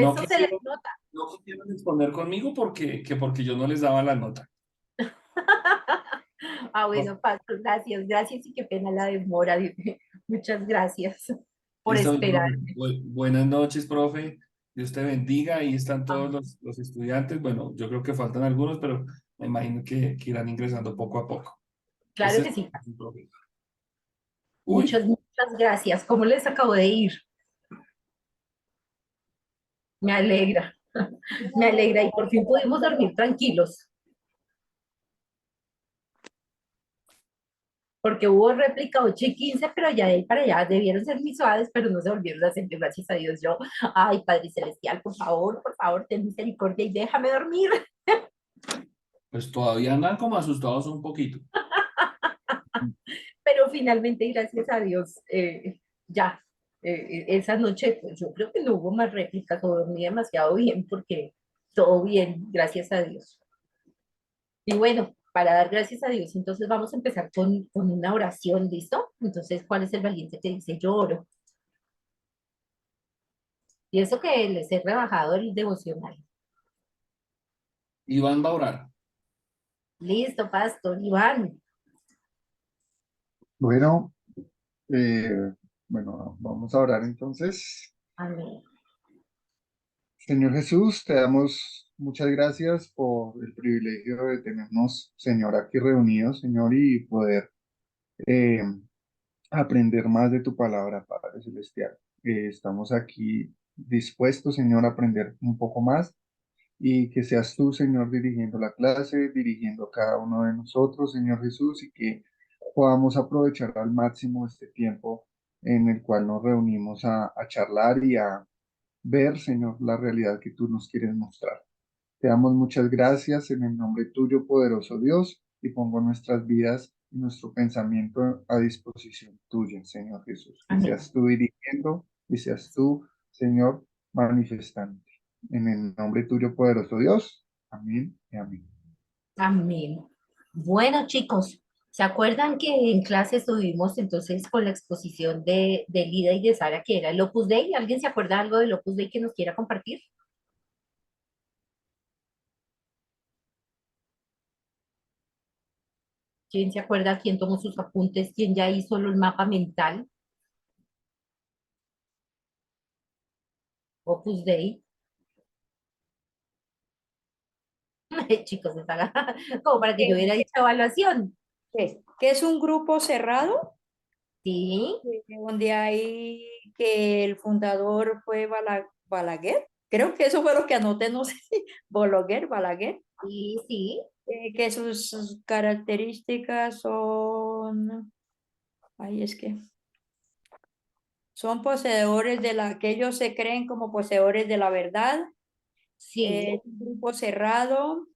No Eso se les quisieron, nota. no quisieron exponer conmigo porque yo no les daba la nota. Ah, No. bueno, Pastor, gracias, gracias y qué pena la demora. Muchas gracias por Listo, esperar. profe. Buenas noches, profe. Dios te bendiga. Ahí están todos Amén. los estudiantes. Bueno, yo creo que faltan algunos, pero me imagino que irán ingresando poco a poco. Claro Ese que es sí. el profe. Uy, Muchas, muchas gracias. ¿Cómo les acabo de ir? Me alegra, me alegra y por fin pudimos dormir tranquilos, porque hubo réplica 8 y 15, pero ya de ahí para allá debieron ser mis suaves, pero no se volvieron a hacer, gracias a Dios. Yo, ay, Padre Celestial, por favor, ten misericordia y déjame dormir. pues todavía andan como asustados un poquito. Pero finalmente, gracias a Dios, ya, esa noche, pues yo creo que no hubo más réplicas o dormí demasiado bien porque todo bien, gracias a Dios. Y bueno, para dar gracias a Dios, entonces vamos a empezar con una oración, ¿listo? Entonces, ¿cuál es el valiente que dice yo oro? Y eso que les he rebajado el devocional. Iván va a orar. Listo, Pastor, Iván. Bueno, bueno, vamos a orar entonces. Amén. Señor Jesús, te damos muchas gracias por el privilegio de tenernos, Señor, aquí reunidos, Señor, y poder eh, aprender más de tu palabra, Padre Celestial. Estamos aquí dispuestos, Señor, a aprender un poco más y que seas tú, Señor, dirigiendo la clase, dirigiendo a cada uno de nosotros, Señor Jesús, y que podamos aprovechar al máximo este tiempo en el cual nos reunimos a charlar y a ver, Señor, la realidad que tú nos quieres mostrar. Te damos muchas gracias en el nombre tuyo, poderoso Dios, y pongo nuestras vidas y nuestro pensamiento a disposición tuya, Señor Jesús. Que Amén. seas tú dirigiendo y seas tú, Señor, manifestante. En el nombre tuyo, poderoso Dios. Amén y amén. Amén. Bueno, chicos, ¿se acuerdan que en clase estuvimos entonces con la exposición de Lida y de Sara, que era el Opus Dei? ¿Alguien se acuerda algo del Opus Dei que nos quiera compartir? ¿Quién se acuerda? ¿Quién tomó sus apuntes? ¿Quién ya hizo el mapa mental? Opus Dei. Chicos, está como para que yo hubiera dicho evaluación. Que es un grupo cerrado, Sí, donde hay que el fundador fue Balaguer. Creo que eso fue lo que anoté, no sé si Balaguer, sí, sí. que sus características son, ay, es que son poseedores que ellos se creen como poseedores de la verdad, Sí. es un grupo cerrado,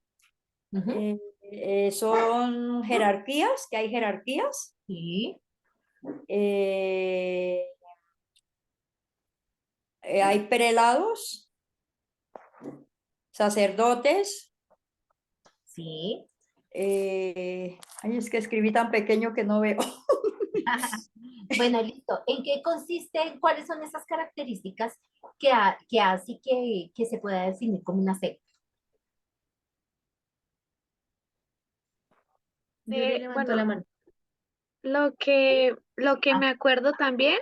Ujú, son jerarquías, que hay jerarquías, sí, eh, hay prelados, sacerdotes. sí. Ay, es que escribí tan pequeño que no veo. Bueno, listo. ¿En qué consiste? ¿Cuáles son esas características que hace que se pueda definir como una secta? Julie levantó la mano. Lo que Ah, me acuerdo también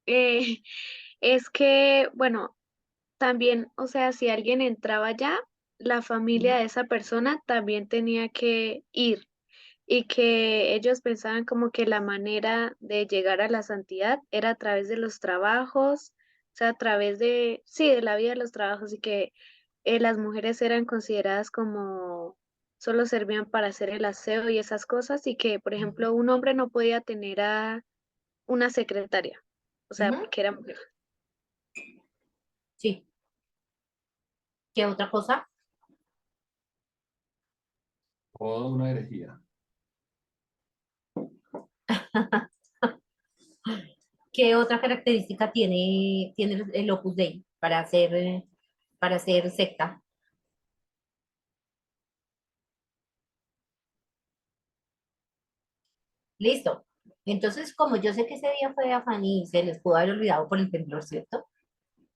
eh, es que, bueno, también, o sea, si alguien entraba allá, la familia sí. de esa persona también tenía que ir y que ellos pensaban como que la manera de llegar a la santidad era a través de los trabajos, o sea, a través de, sí, de la vida de los trabajos y que las mujeres eran consideradas como solo servían para hacer el aseo y esas cosas y que, por ejemplo, un hombre no podía tener a una secretaria, o sea, Ujú, porque era mujer. sí. ¿Qué otra cosa? Toda una herejía. ¿Qué otra característica tiene el Opus Dei para ser secta? Listo. Entonces, como yo sé que ese día fue de afán y se les pudo haber olvidado por el temblor, ¿cierto?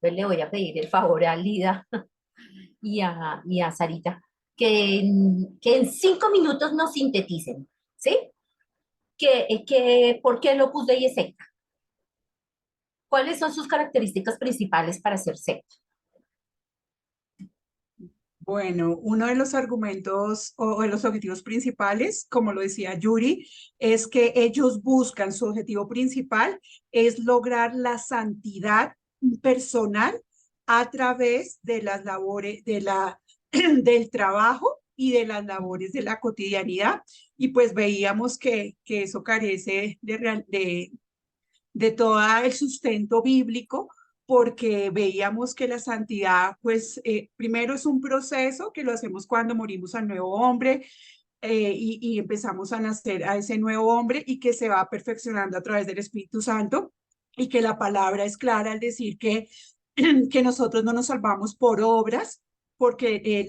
Entonces le voy a pedir el favor a Lida y a Sarita que en 5 minutos nos sinteticen, ¿sí? ¿Por qué el Opus Dei es secta? ¿Cuáles son sus características principales para ser secta? Bueno, uno de los argumentos o de los objetivos principales, como lo decía Yuri, es que ellos buscan, su objetivo principal es lograr la santidad personal a través de las labores, del trabajo y de las labores de la cotidianidad. Y pues veíamos que eso carece de todo el sustento bíblico, porque veíamos que la santidad, pues primero es un proceso que lo hacemos cuando morimos al nuevo hombre, y empezamos a nacer a ese nuevo hombre y que se va perfeccionando a través del Espíritu Santo, y que la palabra es clara al decir que nosotros no nos salvamos por obras, porque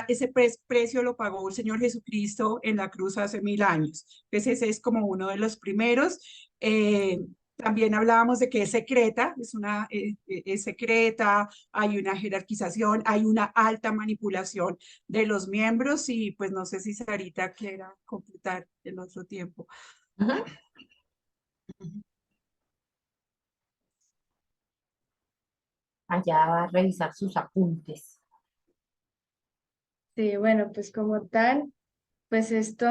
ese precio lo pagó el Señor Jesucristo en la cruz hace 1000 años. Entonces ese es como uno de los primeros. También hablábamos de que es secreta, es secreta, hay una jerarquización, hay una alta manipulación de los miembros, y pues no sé si Sarita quiera completar el otro tiempo. Ujú. Allá va a revisar sus apuntes. Sí, bueno, pues como tal, pues esto,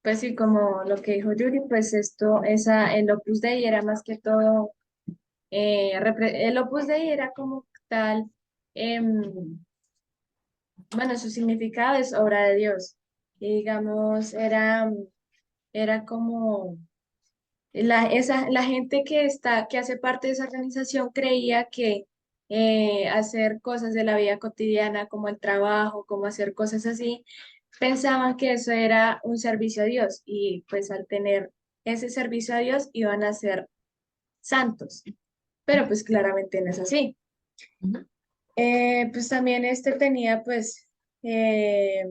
pues sí, como lo que dijo Yuri, pues esto, el Opus Dei era más que todo, el Opus Dei era como tal, bueno, su significado es obra de Dios. Y digamos, era como la gente que hace parte de esa organización creía que hacer cosas de la vida cotidiana, como el trabajo, como hacer cosas así, pensaban que eso era un servicio a Dios, y pues al tener ese servicio a Dios iban a ser santos, pero pues claramente no es así. Ujú. Pues también este tenía eh,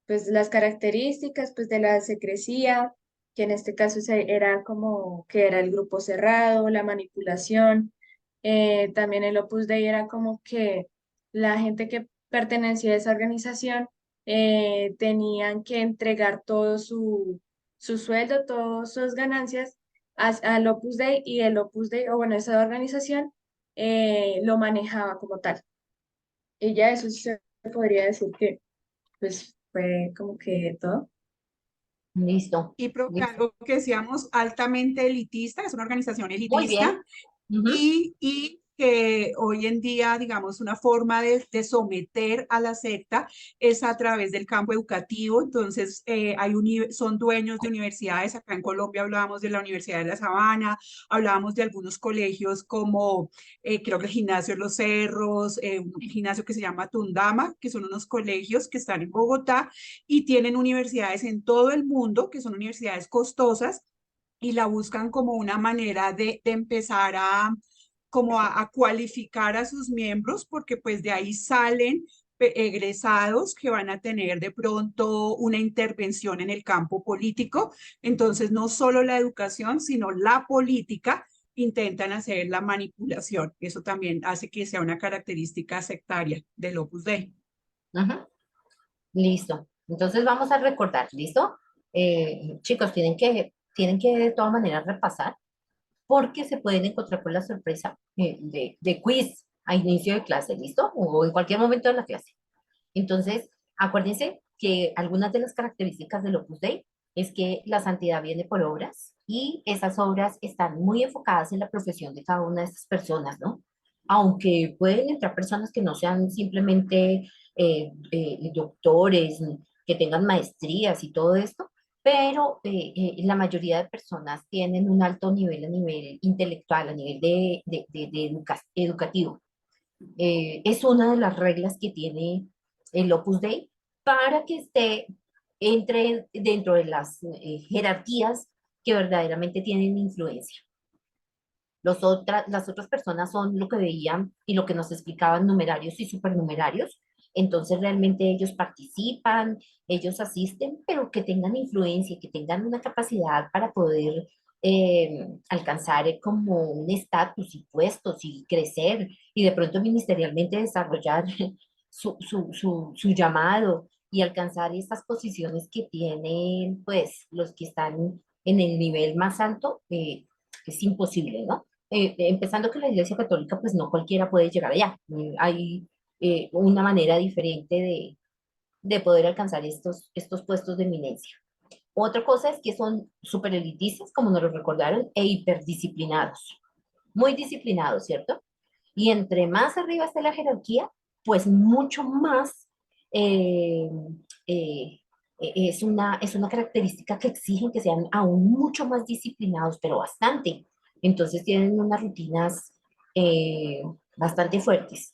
pues las características pues de la secrecía, que en este caso era como que era el grupo cerrado, la manipulación. También el Opus Dei era como que la gente que pertenecía a esa organización tenían que entregar todo su sueldo, todas sus ganancias al Opus Dei, y el Opus Dei, o bueno, esa organización lo manejaba como tal. Y ya eso sí se podría decir que pues fue como que todo. Listo, Y listo. algo que decíamos altamente elitista, es una organización Muy bien. elitista, Ujú. y que hoy en día, digamos, una forma de someter a la secta es a través del campo educativo. Entonces, son dueños de universidades. Acá en Colombia hablábamos de la Universidad de La Sabana, hablábamos de algunos colegios como, creo que el Gimnasio Los Cerros, un gimnasio que se llama Tundama, que son unos colegios que están en Bogotá y tienen universidades en todo el mundo, que son universidades costosas, y la buscan como una manera de empezar a cualificar a sus miembros, porque pues de ahí salen egresados que van a tener de pronto una intervención en el campo político. Entonces, no solo la educación, sino la política intentan hacer la manipulación. Eso también hace que sea una característica sectaria del Opus Dei. Ujú. Listo. Entonces vamos a recordar, ¿listo? Chicos, tienen que de todas maneras repasar, porque se pueden encontrar con la sorpresa de quiz a inicio de clase, ¿listo? O en cualquier momento de la clase. Entonces, acuérdense que algunas de las características del Opus Dei es que la santidad viene por obras, y esas obras están muy enfocadas en la profesión de cada una de estas personas, ¿no? Aunque pueden entrar personas que no sean simplemente doctores, que tengan maestrías y todo esto, pero la mayoría de personas tienen un alto nivel a nivel intelectual, a nivel educativo. Es una de las reglas que tiene el Opus Dei para que entre dentro de las jerarquías que verdaderamente tienen influencia. Las otras personas son lo que veían y lo que nos explicaban numerarios y supernumerarios. Entonces realmente ellos participan, ellos asisten, pero que tengan influencia, que tengan una capacidad para poder alcanzar como un estatus y puestos y crecer y de pronto ministerialmente desarrollar su llamado y alcanzar estas posiciones que tienen pues los que están en el nivel más alto, es imposible, ¿no? Empezando que la Iglesia Católica pues no cualquiera puede llegar allá. Hay una manera diferente de poder alcanzar estos puestos de eminencia. Otra cosa es que son súper elitistas, como nos lo recordaron, e hiperdisciplinados. Muy disciplinados, ¿cierto? Y entre más arriba esté la jerarquía, pues mucho más eh, eh, es una característica que exigen que sean aún mucho más disciplinados, pero bastante. Entonces tienen unas rutinas eh, bastante fuertes.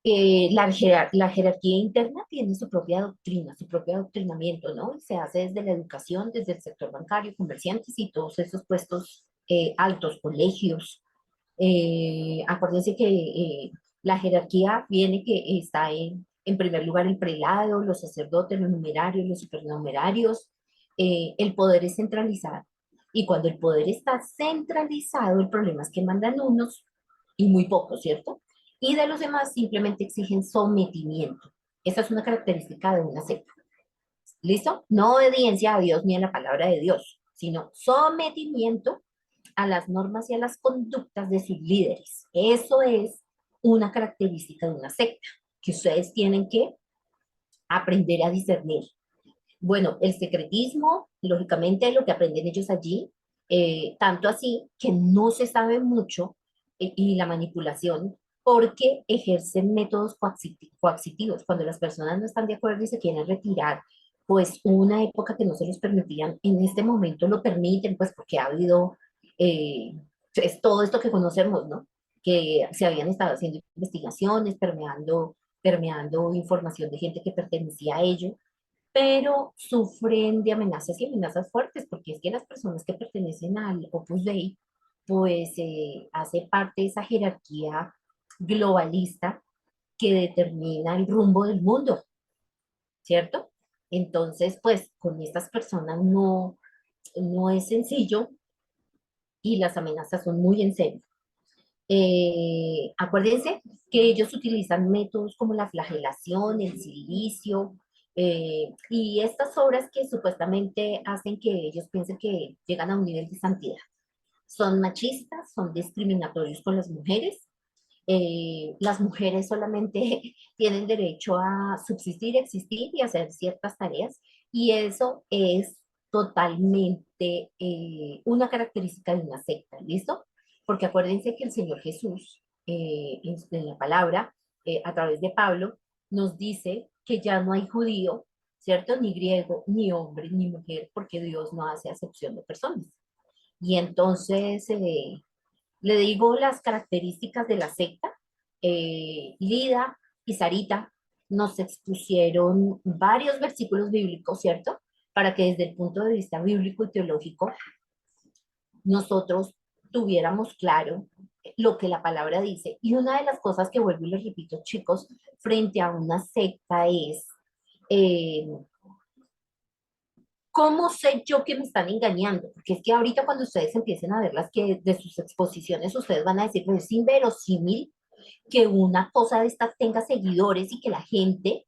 La jerarquía interna tiene su propia doctrina, su propio adoctrinamiento, ¿no? Y se hace desde la educación, desde el sector bancario, comerciantes y todos esos puestos altos, colegios. Acuérdense que la jerarquía viene que está en primer lugar el prelado, los sacerdotes, los numerarios, los supernumerarios. El poder es centralizado. Y cuando el poder está centralizado, el problema es que mandan unos y muy pocos, ¿cierto? Y de los demás simplemente exigen sometimiento. Esa es una característica de una secta. ¿Listo? No obediencia a Dios ni a la palabra de Dios, sino sometimiento a las normas y a las conductas de sus líderes. Eso es una característica de una secta que ustedes tienen que aprender a discernir. Bueno, el secretismo, lógicamente, lo que aprenden ellos allí, tanto así que no se sabe mucho, y la manipulación, porque ejercen métodos coaccitivos. Cuando las personas no están de acuerdo y se quieren retirar, pues una época que no se los permitían, en este momento lo permiten, pues porque ha habido eh, es todo esto que conocemos, ¿no? Que se habían estado haciendo investigaciones, permeando información de gente que pertenecía a ello, pero sufren de amenazas y amenazas fuertes, porque es que las personas que pertenecen al Opus Dei, pues hace parte de esa jerarquía globalista que determina el rumbo del mundo, ¿cierto? Entonces, pues con estas personas no es sencillo y las amenazas son muy en serio. Acuérdense que ellos utilizan métodos como la flagelación, el silicio, y estas obras que supuestamente hacen que ellos piensen que llegan a un nivel de santidad. Son machistas, son discriminatorios con las mujeres solamente tienen derecho a subsistir, existir y hacer ciertas tareas, y eso es totalmente una característica de una secta, ¿listo? Porque acuérdense que el Señor Jesús, en la palabra, a través de Pablo, nos dice que ya no hay judío, ¿cierto? Ni griego, ni hombre, ni mujer, porque Dios no hace acepción de personas. Y entonces, le digo las características de la secta. Lida y Sarita nos expusieron varios versículos bíblicos, ¿cierto? Para que desde el punto de vista bíblico y teológico nosotros tuviéramos claro lo que la palabra dice. Y una de las cosas que vuelvo y les repito, chicos, frente a una secta es, eh, ¿cómo sé yo que me están engañando? Porque es que ahorita cuando ustedes empiecen a ver las que de sus exposiciones, ustedes van a decir, pues es inverosímil que una cosa de estas tenga seguidores y que la gente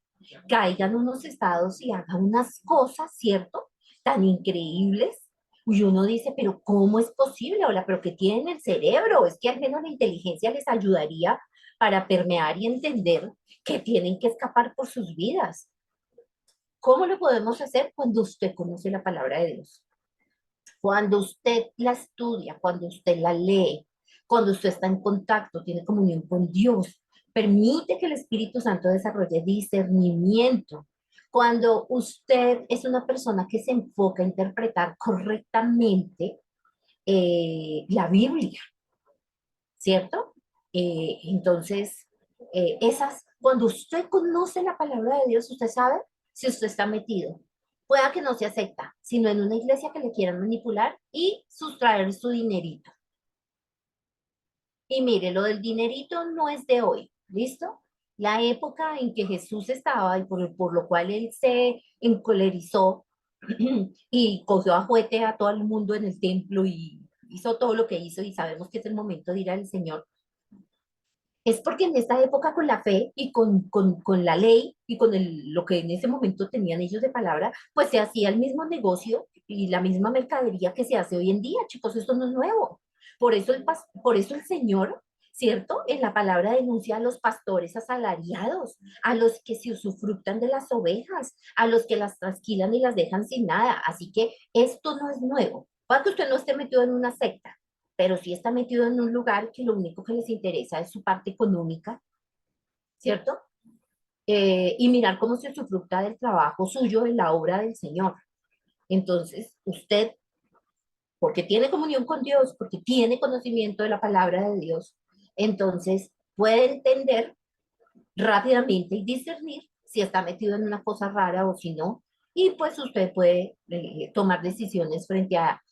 caiga en unos estados y haga unas cosas, ¿cierto? Tan increíbles. Y uno dice, pero ¿cómo es posible? Hola, pero ¿qué tienen en el cerebro? Es que al menos la inteligencia les ayudaría para permear y entender que tienen que escapar por sus vidas. ¿Cómo lo podemos hacer? Cuando usted conoce la palabra de Dios, cuando usted la estudia, cuando usted la lee, cuando usted está en contacto, tiene comunión con Dios, permite que el Espíritu Santo desarrolle discernimiento. Cuando usted es una persona que se enfoca a interpretar correctamente la Biblia, ¿cierto? Entonces, cuando usted conoce la palabra de Dios, usted sabe si usted está metido. Pueda que no se acepta, sino en una iglesia que le quieran manipular y sustraer su dinerito. Y mire, lo del dinerito no es de hoy, ¿listo? La época en que Jesús estaba y por lo cual él se encolerizó y cogió a juguete a todo el mundo en el templo y hizo todo lo que hizo y sabemos que es el momento de ir al Señor, es porque en esta época con la fe y con la ley y con lo que en ese momento tenían ellos de palabra, pues se hacía el mismo negocio y la misma mercadería que se hace hoy en día, chicos, esto no es nuevo. Por eso el Señor, ¿cierto? En la palabra denuncia a los pastores asalariados, a los que se usufructan de las ovejas, a los que las trasquilan y las dejan sin nada. Así que esto no es nuevo. Para que usted no esté metido en una secta, pero sí está metido en un lugar que lo único que les interesa es su parte económica, ¿cierto? Y mirar cómo se usufructa del trabajo suyo en la obra del Señor. Entonces, usted, porque tiene comunión con Dios, porque tiene conocimiento de la palabra de Dios, entonces puede entender rápidamente y discernir si está metido en una cosa rara o si no, y pues usted puede tomar decisiones frente a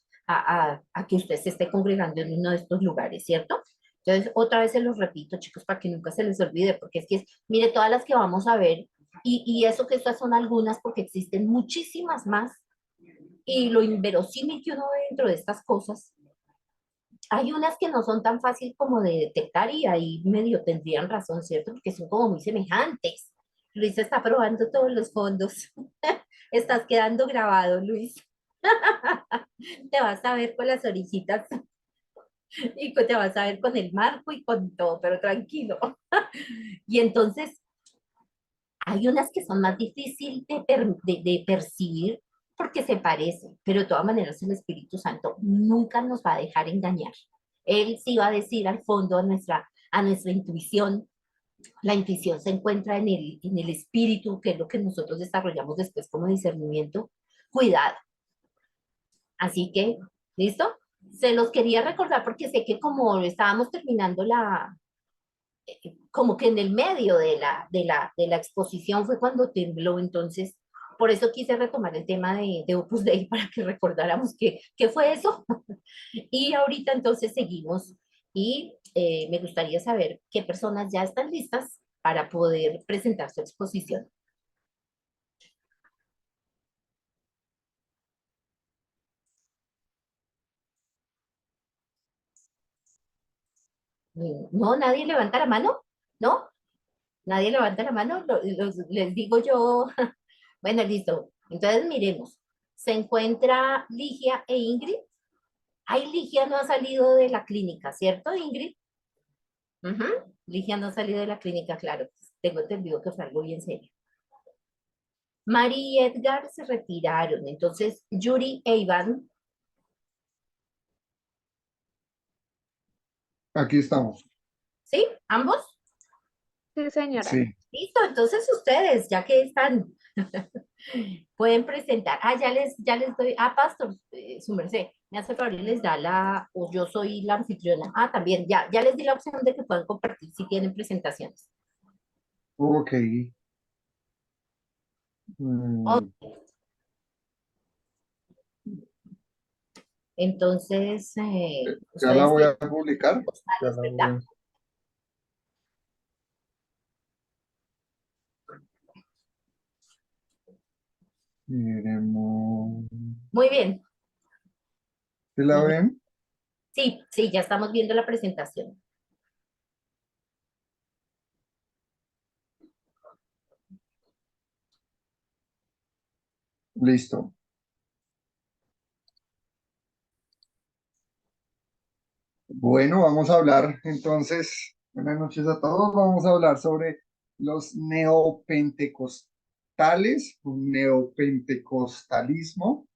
que usted se esté congregando en uno de estos lugares, ¿cierto? Entonces, otra vez se los repito, chicos, para que nunca se les olvide, porque es que, mire, todas las que vamos a ver, y eso que estas son algunas, porque existen muchísimas más, y lo inverosímil que uno ve dentro de estas cosas, hay unas que no son tan fácil como de detectar y ahí medio tendrían razón, ¿cierto? Porque son como muy semejantes. Luis está probando todos los fondos. Estás quedando grabado, Luis. Te vas a ver con las orejitas y te vas a ver con el marco y con todo, pero tranquilo. Y entonces hay unas que son más difíciles de percibir porque se parecen, pero de todas maneras el Espíritu Santo nunca nos va a dejar engañar. Él sí va a decir al fondo a nuestra intuición. La intuición se encuentra en el espíritu, que es lo que nosotros desarrollamos después como discernimiento. Cuidado. Así que, ¿listo? Se los quería recordar porque sé que como estábamos terminando como que en el medio de la exposición fue cuando tembló, entonces por eso quise retomar el tema de Opus Dei para que recordáramos qué fue eso. Y ahorita entonces seguimos y me gustaría saber qué personas ya están listas para poder presentar su exposición. ¿No? ¿Nadie levanta la mano? ¿No? ¿Nadie levanta la mano? Les digo yo. Bueno, listo. Entonces miremos. Se encuentra Ligia e Ingrid. Ay, Ligia no ha salido de la clínica, ¿cierto, Ingrid? Ujú. Ligia no ha salido de la clínica, claro. Tengo entendido que fue algo bien serio. Mari y Edgar se retiraron. Entonces, Yuri e Iván, Aquí estamos. ¿sí? ¿Ambos? Sí, señora. Sí. Listo. Entonces ustedes, ya que están, pueden presentar. Ah, ya les doy. Ah, Pastor, su merced, me hace favor y les da o yo soy la anfitriona. Ah, también, ya les di la opción de que puedan compartir si tienen presentaciones. Ok. Ok, Mm, entonces, ya la ustedes voy tienen a publicar. Ya postales, la ¿verdad? voy Miremos. Muy bien. ¿Sí la Y ven? sí, sí, ya estamos viendo la presentación. Listo. Bueno, vamos a hablar entonces, buenas noches a todos, vamos a hablar sobre los neopentecostales, un neopentecostalismo.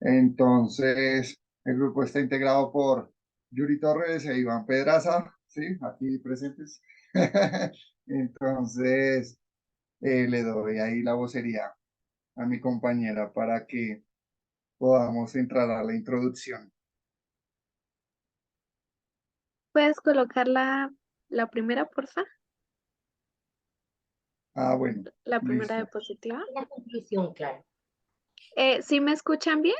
Entonces, el grupo está integrado por Yuri Torres e Iván Pedraza, ¿sí? Aquí presentes. Entonces, le doy ahí la vocería a mi compañera para que podamos entrar a la introducción. ¿Puedes colocar la primera, porfa? Ah, bueno, La primera listo. diapositiva. La conclusión, claro. ¿Sí me escuchan bien?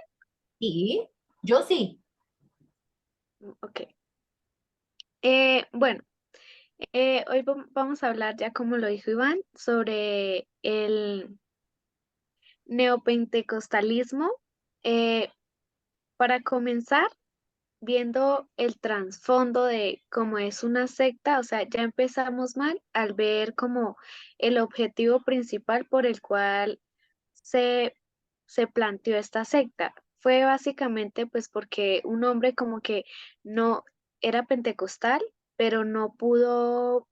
Sí, yo sí. Ok. Bueno, hoy vamos a hablar, ya como lo dijo Iván, sobre neopentecostalismo, para comenzar, viendo el trasfondo de cómo es una secta, o sea, ya empezamos mal al ver como el objetivo principal por el cual se, se planteó esta secta. Fue básicamente pues porque un hombre como que no era pentecostal, pero no pudo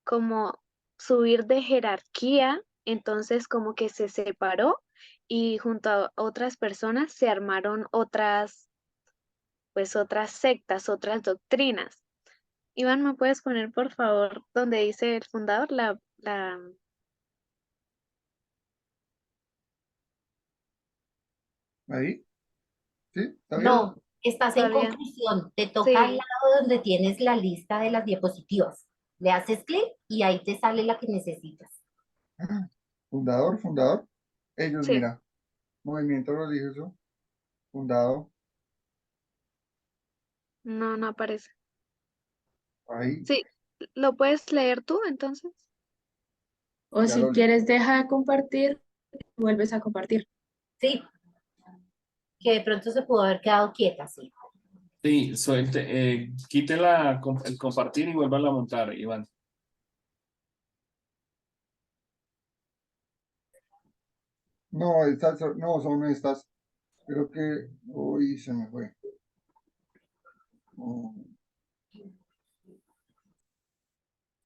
como subir de jerarquía, entonces como que se separó y junto a otras personas se armaron otras sectas, otras doctrinas. Iván, ¿me puedes poner por favor donde dice el fundador Ahí, ¿sí? ¿Está bien? No, estás en todavía? conclusión. Te toca al Sí, lado donde tienes la lista de las diapositivas. Le haces clic y ahí te sale la que necesitas. Fundador. Ellos, sí, mira, movimiento religioso, fundado, no, no aparece. ahí, Sí, ¿lo puedes leer tú entonces? O ya si lo leí. quieres, deja de compartir, vuelves a compartir. Sí, que de pronto se pudo haber quedado quieta, sí. Sí, quite el compartir y vuelva a montar, Iván. No, no, son estas. Creo que, uy, se me fue. Oh,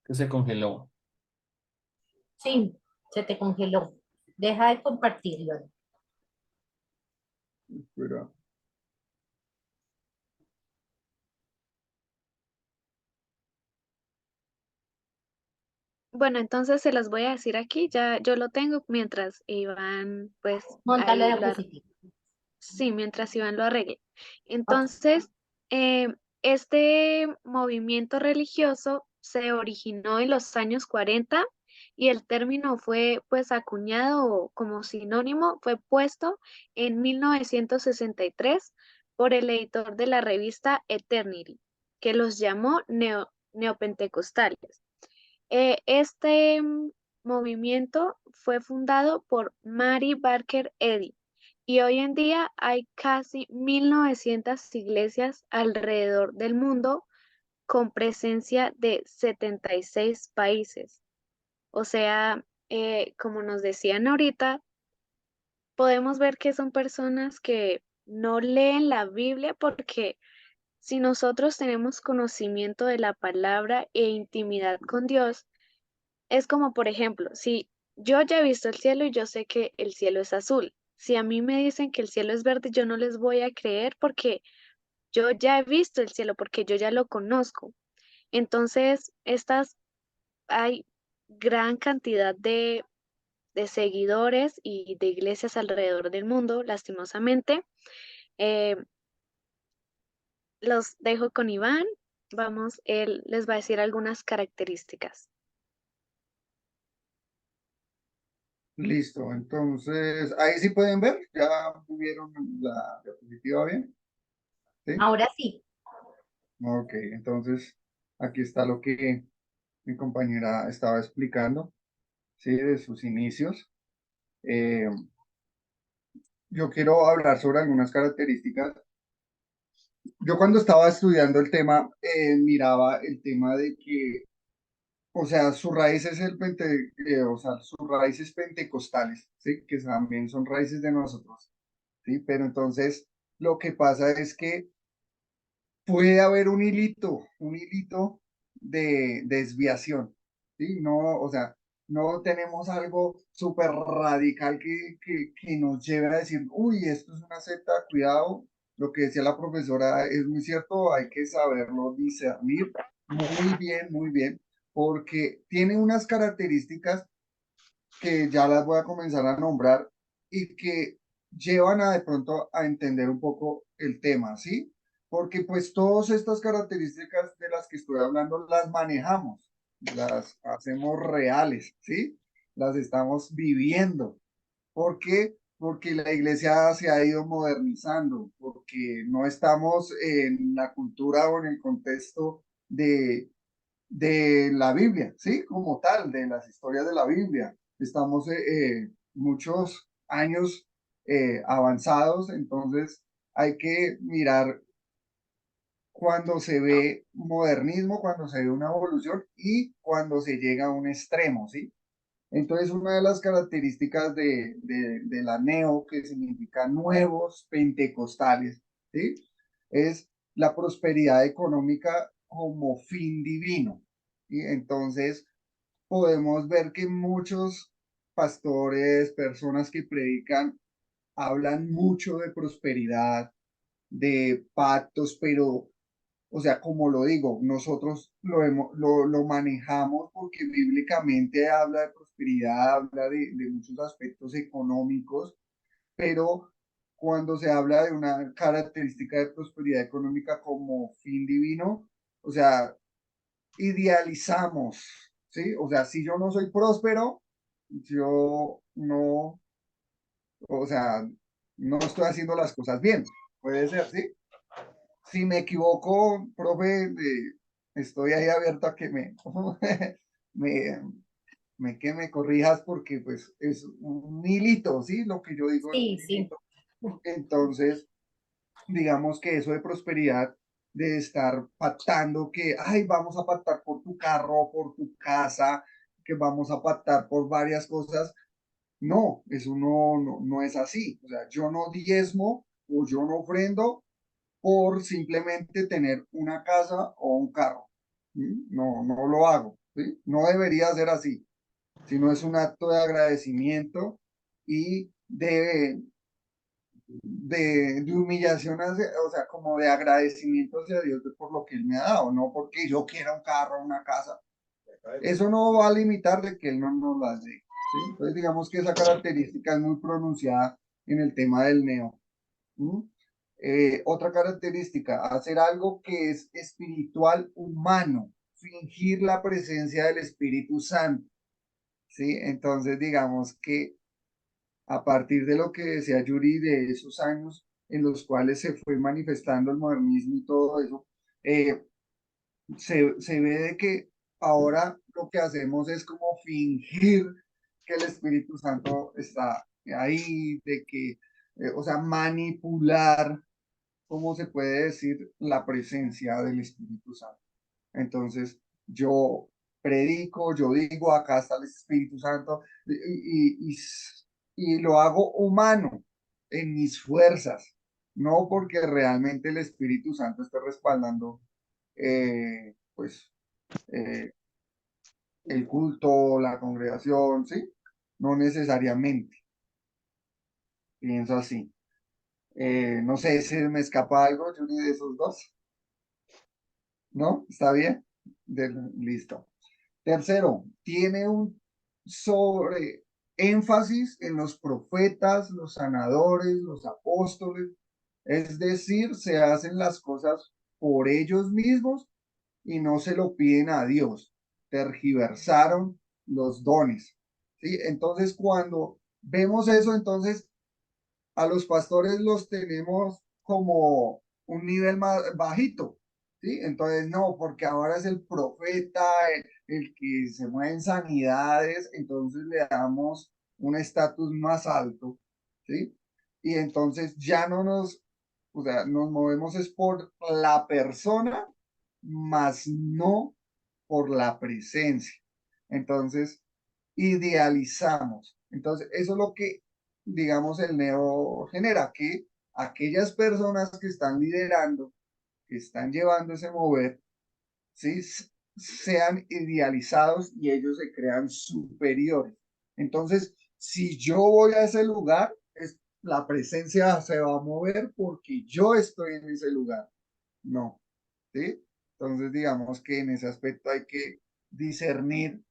Que se congeló. Sí, se te congeló. Deja de compartirlo. espera. Bueno, entonces se las voy a decir aquí, ya yo lo tengo mientras Iván, pues Monta la ahí diapositiva. sí, mientras Iván lo arregle. Ok. Entonces, este movimiento religioso se originó en los años 40 y el término fue pues acuñado como sinónimo, fue puesto en 1963 por el editor de la revista Eternity, que los llamó neopentecostales. Este movimiento fue fundado por Mary Barker Eddy y hoy en día hay casi 1900 iglesias alrededor del mundo con presencia de 76 países. O sea, como nos decían ahorita, podemos ver que son personas que no leen la Biblia porque si nosotros tenemos conocimiento de la palabra e intimidad con Dios, es como, por ejemplo, si yo ya he visto el cielo y yo sé que el cielo es azul. Si a mí me dicen que el cielo es verde, yo no les voy a creer porque yo ya he visto el cielo, porque yo ya lo conozco. Entonces, hay gran cantidad de seguidores y de iglesias alrededor del mundo, lastimosamente. Eh, los dejo con Iván. Vamos, él les va a decir algunas características. Listo, entonces, ahí sí pueden ver, ya vieron la diapositiva bien, ¿sí? Ahora sí. Ok, entonces, aquí está lo que mi compañera estaba explicando, ¿sí? De sus inicios. Eh, yo quiero hablar sobre algunas características. Yo cuando estaba estudiando el tema, miraba el tema de que, o sea, su raíz es o sea, sus raíces pentecostales, ¿sí? Que también son raíces de nosotros, ¿sí? Pero entonces, lo que pasa es que puede haber un hilito de desviación, ¿sí? No, o sea, no tenemos algo súper radical que nos lleve a decir, uy, esto es una secta, cuidado. Lo que decía la profesora es muy cierto, hay que saberlo discernir muy bien, porque tiene unas características que ya las voy a comenzar a nombrar y que llevan a de pronto a entender un poco el tema, ¿sí? Porque pues todas estas características de las que estoy hablando las manejamos, las hacemos reales, ¿sí? Las estamos viviendo. ¿Por qué? Porque la iglesia se ha ido modernizando, porque no estamos en la cultura o en el contexto de la Biblia, ¿sí? Como tal, de las historias de la Biblia. Estamos muchos años avanzados, entonces hay que mirar cuando se ve modernismo, cuando se ve una evolución y cuando se llega a un extremo, ¿sí? Entonces, una de las características de la neo, que significa nuevos pentecostales, ¿sí? Es la prosperidad económica como fin divino. Y entonces, podemos ver que muchos pastores, personas que predican, hablan mucho de prosperidad, de pactos, pero o sea, como lo digo, nosotros lo manejamos porque bíblicamente habla de prosperidad, habla de muchos aspectos económicos, pero cuando se habla de una característica de prosperidad económica como fin divino, o sea, idealizamos, ¿sí? O sea, si yo no soy próspero, yo no, o sea, no estoy haciendo las cosas bien. Puede ser, ¿sí? Si me equivoco, profe, estoy ahí abierto a que me, que me corrijas porque pues es un hilito, ¿sí? Lo que yo digo es un Sí, sí. hilito. Entonces, digamos que eso de prosperidad, de estar pactando que, ay, vamos a pactar por tu carro, por tu casa, que vamos a pactar por varias cosas, no, eso no es así. O sea, yo no diezmo o yo no ofrendo por simplemente tener una casa o un carro. ¿Sí? No lo hago. ¿Sí? No debería ser así, sino es un acto de agradecimiento y de humillación, o sea, como de agradecimiento hacia Dios por lo que Él me ha dado, no porque yo quiera un carro o una casa. Eso no va a limitar de que Él no nos las dé. ¿Sí? Entonces, digamos que esa característica es muy pronunciada en el tema del neo. ¿Mm? Otra característica, hacer algo que es espiritual humano, fingir la presencia del Espíritu Santo, ¿sí? Entonces, digamos que a partir de lo que decía Yuri, de esos años en los cuales se fue manifestando el modernismo y todo eso, se ve de que ahora lo que hacemos es como fingir que el Espíritu Santo está ahí, de que, o sea, manipular, ¿cómo se puede decir? La presencia del Espíritu Santo. Entonces, yo predico, yo digo, acá está el Espíritu Santo, y lo hago humano, en mis fuerzas, no porque realmente el Espíritu Santo esté respaldando, pues, eh, el culto, la congregación, ¿sí? No necesariamente, pienso así. No sé si me escapa algo, Yuri, de esos dos. ¿No? ¿Está bien? Listo. Tercero, tiene un sobre énfasis en los profetas, los sanadores, los apóstoles. Es decir, se hacen las cosas por ellos mismos y no se lo piden a Dios. Tergiversaron los dones. ¿Sí? Entonces, cuando vemos eso, entonces a los pastores los tenemos como un nivel más bajito, ¿sí? Entonces, no, porque ahora es el profeta, el que se mueve en sanidades, entonces le damos un estatus más alto, ¿sí? Y entonces ya no nos, o sea, nos movemos es por la persona, más no por la presencia. Entonces, idealizamos. Entonces, eso es lo que, digamos, el neo genera, que aquellas personas que están liderando, que están llevando ese mover, ¿sí? Sean idealizados y ellos se crean superiores. Entonces, si yo voy a ese lugar, la presencia se va a mover porque yo estoy en ese lugar. No, ¿sí? Entonces, digamos que en ese aspecto hay que discernir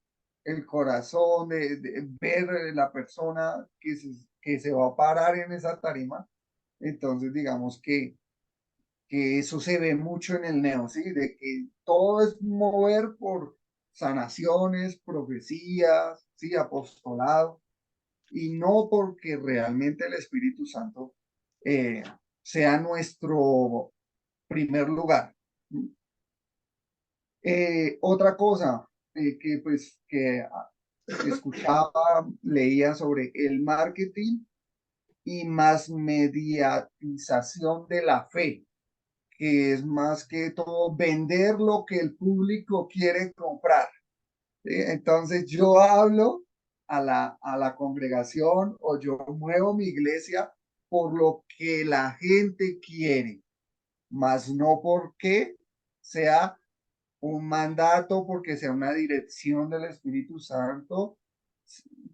el corazón, de ver la persona que se va a parar en esa tarima. Entonces, digamos que eso se ve mucho en el neo, ¿sí? De que todo es mover por sanaciones, profecías, ¿sí? Apostolado, y no porque realmente el Espíritu Santo eh, sea nuestro primer lugar. Otra cosa que escuchaba, leía sobre el marketing y más mediatización de la fe, que es más que todo vender lo que el público quiere comprar. ¿Sí? Entonces yo hablo a la congregación o yo muevo mi iglesia por lo que la gente quiere, más no porque sea un mandato, porque sea una dirección del Espíritu Santo,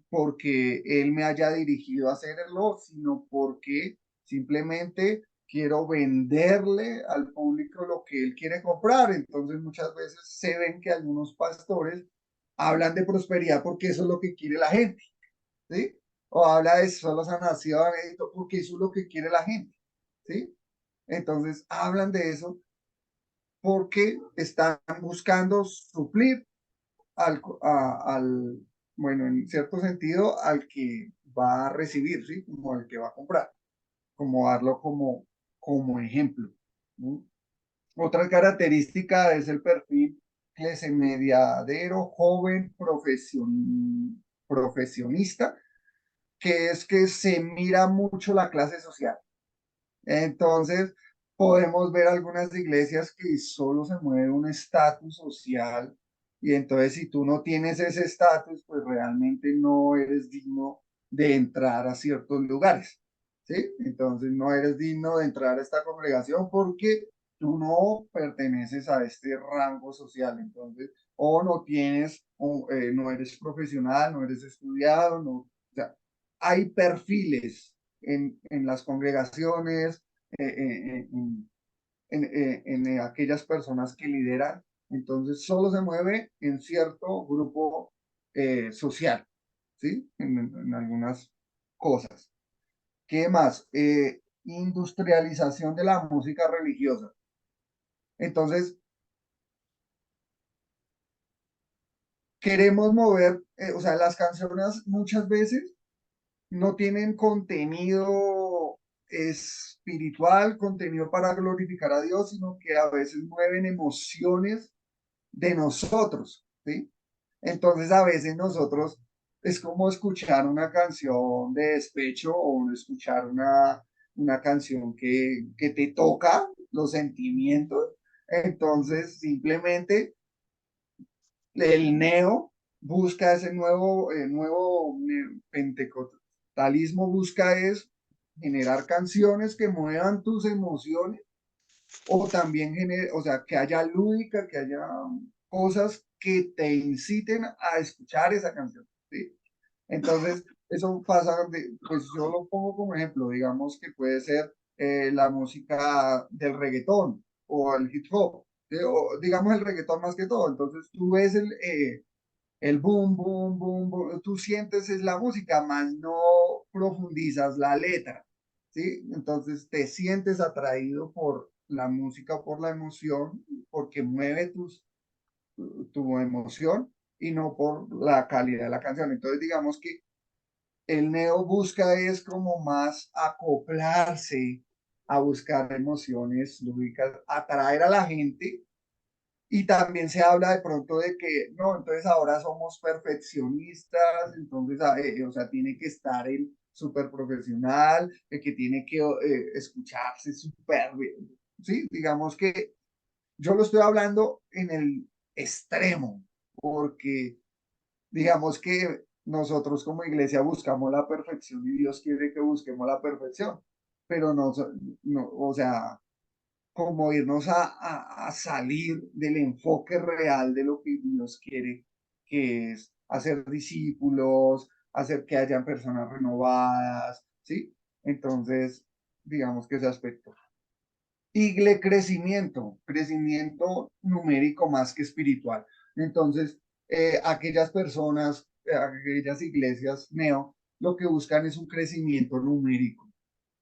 porque Él me haya dirigido a hacerlo, sino porque simplemente quiero venderle al público lo que Él quiere comprar. Entonces muchas veces se ven que algunos pastores hablan de prosperidad porque eso es lo que quiere la gente, ¿sí? O habla de solo sanación, porque eso es lo que quiere la gente, ¿sí? Entonces hablan de eso porque están buscando suplir al, bueno, en cierto sentido, al que va a recibir, ¿sí? Como al que va a comprar, como darlo como ejemplo, ¿no? Otra característica es el perfil clase mediadero, joven, profesionista, que es que se mira mucho la clase social. Entonces, podemos ver algunas iglesias que solo se mueve un estatus social y entonces si tú no tienes ese estatus, pues realmente no eres digno de entrar a ciertos lugares, ¿sí? Entonces no eres digno de entrar a esta congregación porque tú no perteneces a este rango social, entonces, o no tienes, o, no eres profesional, no eres estudiado, no, o sea, hay perfiles en las congregaciones, en aquellas personas que lideran, entonces solo se mueve en cierto grupo social, ¿sí? En algunas cosas. ¿Qué más? Industrialización de la música religiosa. Entonces, queremos mover, o sea, las canciones muchas veces no tienen contenido espiritual, contenido para glorificar a Dios, sino que a veces mueven emociones de nosotros, ¿sí? Entonces a veces nosotros es como escuchar una canción de despecho o escuchar una canción que te toca los sentimientos. Entonces simplemente el neo busca ese nuevo pentecostalismo, busca es generar canciones que muevan tus emociones o también o sea, que haya lúdica, que haya cosas que te inciten a escuchar esa canción, ¿sí? Entonces, eso pasa, pues yo lo pongo como ejemplo, digamos que puede ser la música del reggaetón o el hip hop, ¿sí? O digamos el reggaetón más que todo. Entonces, tú ves el boom, boom, boom, boom, tú sientes es la música, más no profundizas la letra, ¿sí? Entonces te sientes atraído por la música, por la emoción, porque mueve tu emoción y no por la calidad de la canción. Entonces digamos que el neo busca es como más acoplarse a buscar emociones lúdicas, atraer a la gente y también se habla de pronto de que, no, entonces ahora somos perfeccionistas, entonces, o sea, tiene que estar el súper profesional, el que tiene que escucharse súper bien, ¿sí? Digamos que yo lo estoy hablando en el extremo, porque digamos que nosotros como iglesia buscamos la perfección y Dios quiere que busquemos la perfección, pero no, no o sea, como irnos a salir del enfoque real de lo que Dios quiere, que es hacer discípulos, hacer que hayan personas renovadas, ¿sí? Entonces, digamos que ese aspecto. Y crecimiento numérico más que espiritual. Entonces, aquellas personas, aquellas iglesias neo, lo que buscan es un crecimiento numérico,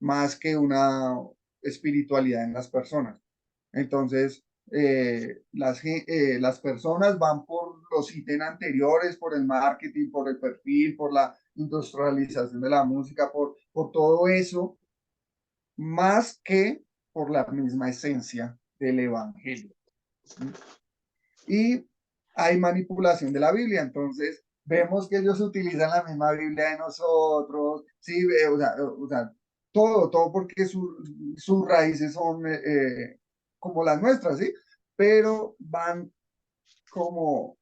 más que una espiritualidad en las personas. Entonces, las personas van por los ítems anteriores, por el marketing, por el perfil, por la industrialización de la música, por todo eso, más que por la misma esencia del evangelio. Y hay manipulación de la Biblia, entonces vemos que ellos utilizan la misma Biblia de nosotros, sí, o sea, todo porque sus raíces son como las nuestras, ¿sí? Pero van como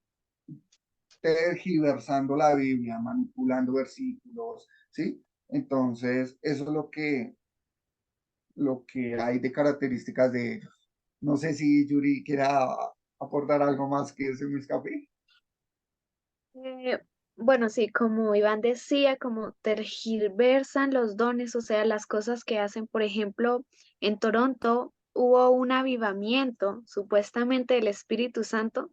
tergiversando la Biblia, manipulando versículos, ¿sí? Entonces, eso es lo que hay de características de ellos. No sé si Yuri quiera aportar algo más que se me escape. Eh, bueno, sí, como Iván decía, como tergiversan los dones, o sea, las cosas que hacen, por ejemplo, en Toronto hubo un avivamiento, supuestamente del Espíritu Santo,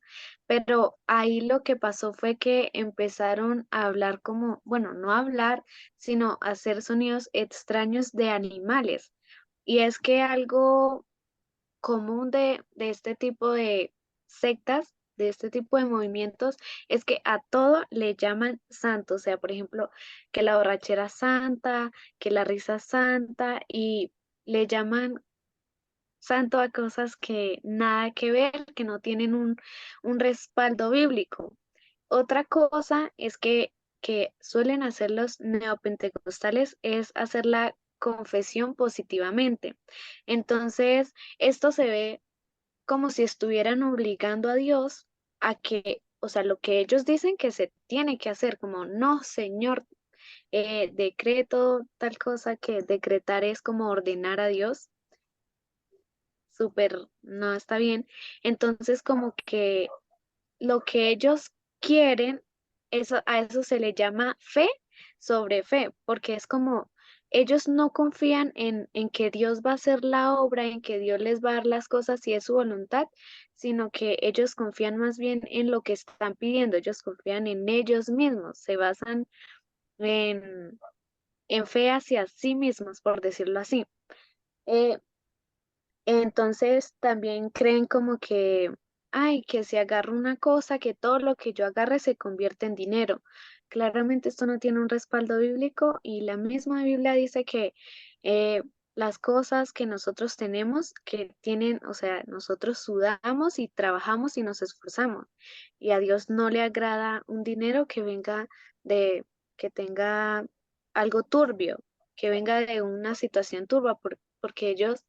pero ahí lo que pasó fue que empezaron a hablar como, bueno, no hablar, sino hacer sonidos extraños de animales. Y es que algo común de este tipo de sectas, de este tipo de movimientos, es que a todo le llaman santo, o sea, por ejemplo, que la borrachera santa, que la risa santa, y le llaman santo a cosas que nada que ver, que no tienen un respaldo bíblico. Otra cosa es que suelen hacer los neopentecostales es hacer la confesión positivamente. Entonces, esto se ve como si estuvieran obligando a Dios a que, o sea, lo que ellos dicen que se tiene que hacer, como no, Señor, decreto tal cosa, que decretar es como ordenar a Dios, súper, no está bien. Entonces, como que lo que ellos quieren, a eso se le llama fe sobre fe, porque es como ellos no confían en que Dios va a hacer la obra, en que Dios les va a dar las cosas si es su voluntad, sino que ellos confían más bien en lo que están pidiendo, ellos confían en ellos mismos, se basan en, en fe hacia sí mismos, por decirlo así. Eh, entonces también creen como que, ay, que si agarro una cosa, que todo lo que yo agarre se convierte en dinero. Claramente esto no tiene un respaldo bíblico y la misma Biblia dice que eh, las cosas que nosotros tenemos, que tienen, o sea, nosotros sudamos y trabajamos y nos esforzamos. Y a Dios no le agrada un dinero que venga de, que tenga algo turbio, que venga de una situación turba, porque ellos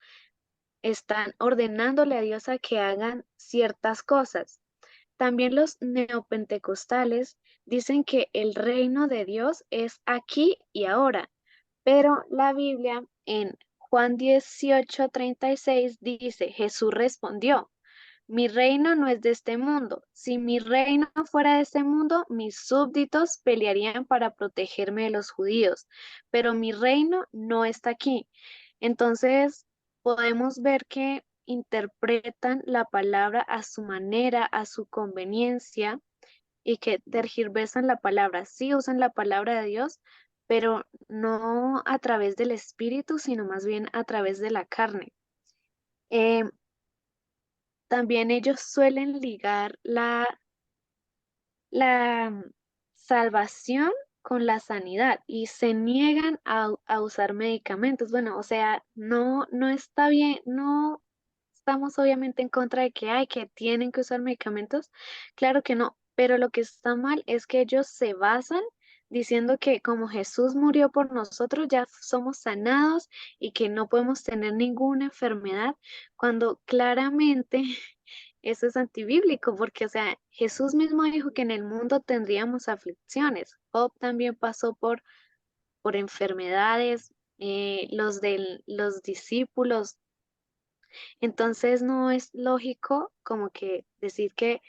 están ordenándole a Dios a que hagan ciertas cosas. También los neopentecostales dicen que el reino de Dios es aquí y ahora, pero la Biblia en Juan 18:36 dice, Jesús respondió, mi reino no es de este mundo. Si mi reino fuera de este mundo, mis súbditos pelearían para protegerme de los judíos, pero mi reino no está aquí. Entonces, podemos ver que interpretan la palabra a su manera, a su conveniencia, y que tergiversan la palabra. Sí usan la palabra de Dios, pero no a través del espíritu, sino más bien a través de la carne. Em, También ellos suelen ligar la salvación con la sanidad y se niegan a usar medicamentos. Bueno, o sea, no está bien, no estamos obviamente en contra de que hay que tienen que usar medicamentos. Claro que no, pero lo que está mal es que ellos se basan diciendo que como Jesús murió por nosotros, ya somos sanados y que no podemos tener ninguna enfermedad, cuando claramente eso es antibíblico, porque, o sea, Jesús mismo dijo que en el mundo tendríamos aflicciones. Job también pasó por enfermedades, los discípulos. Entonces, no es lógico como que decir que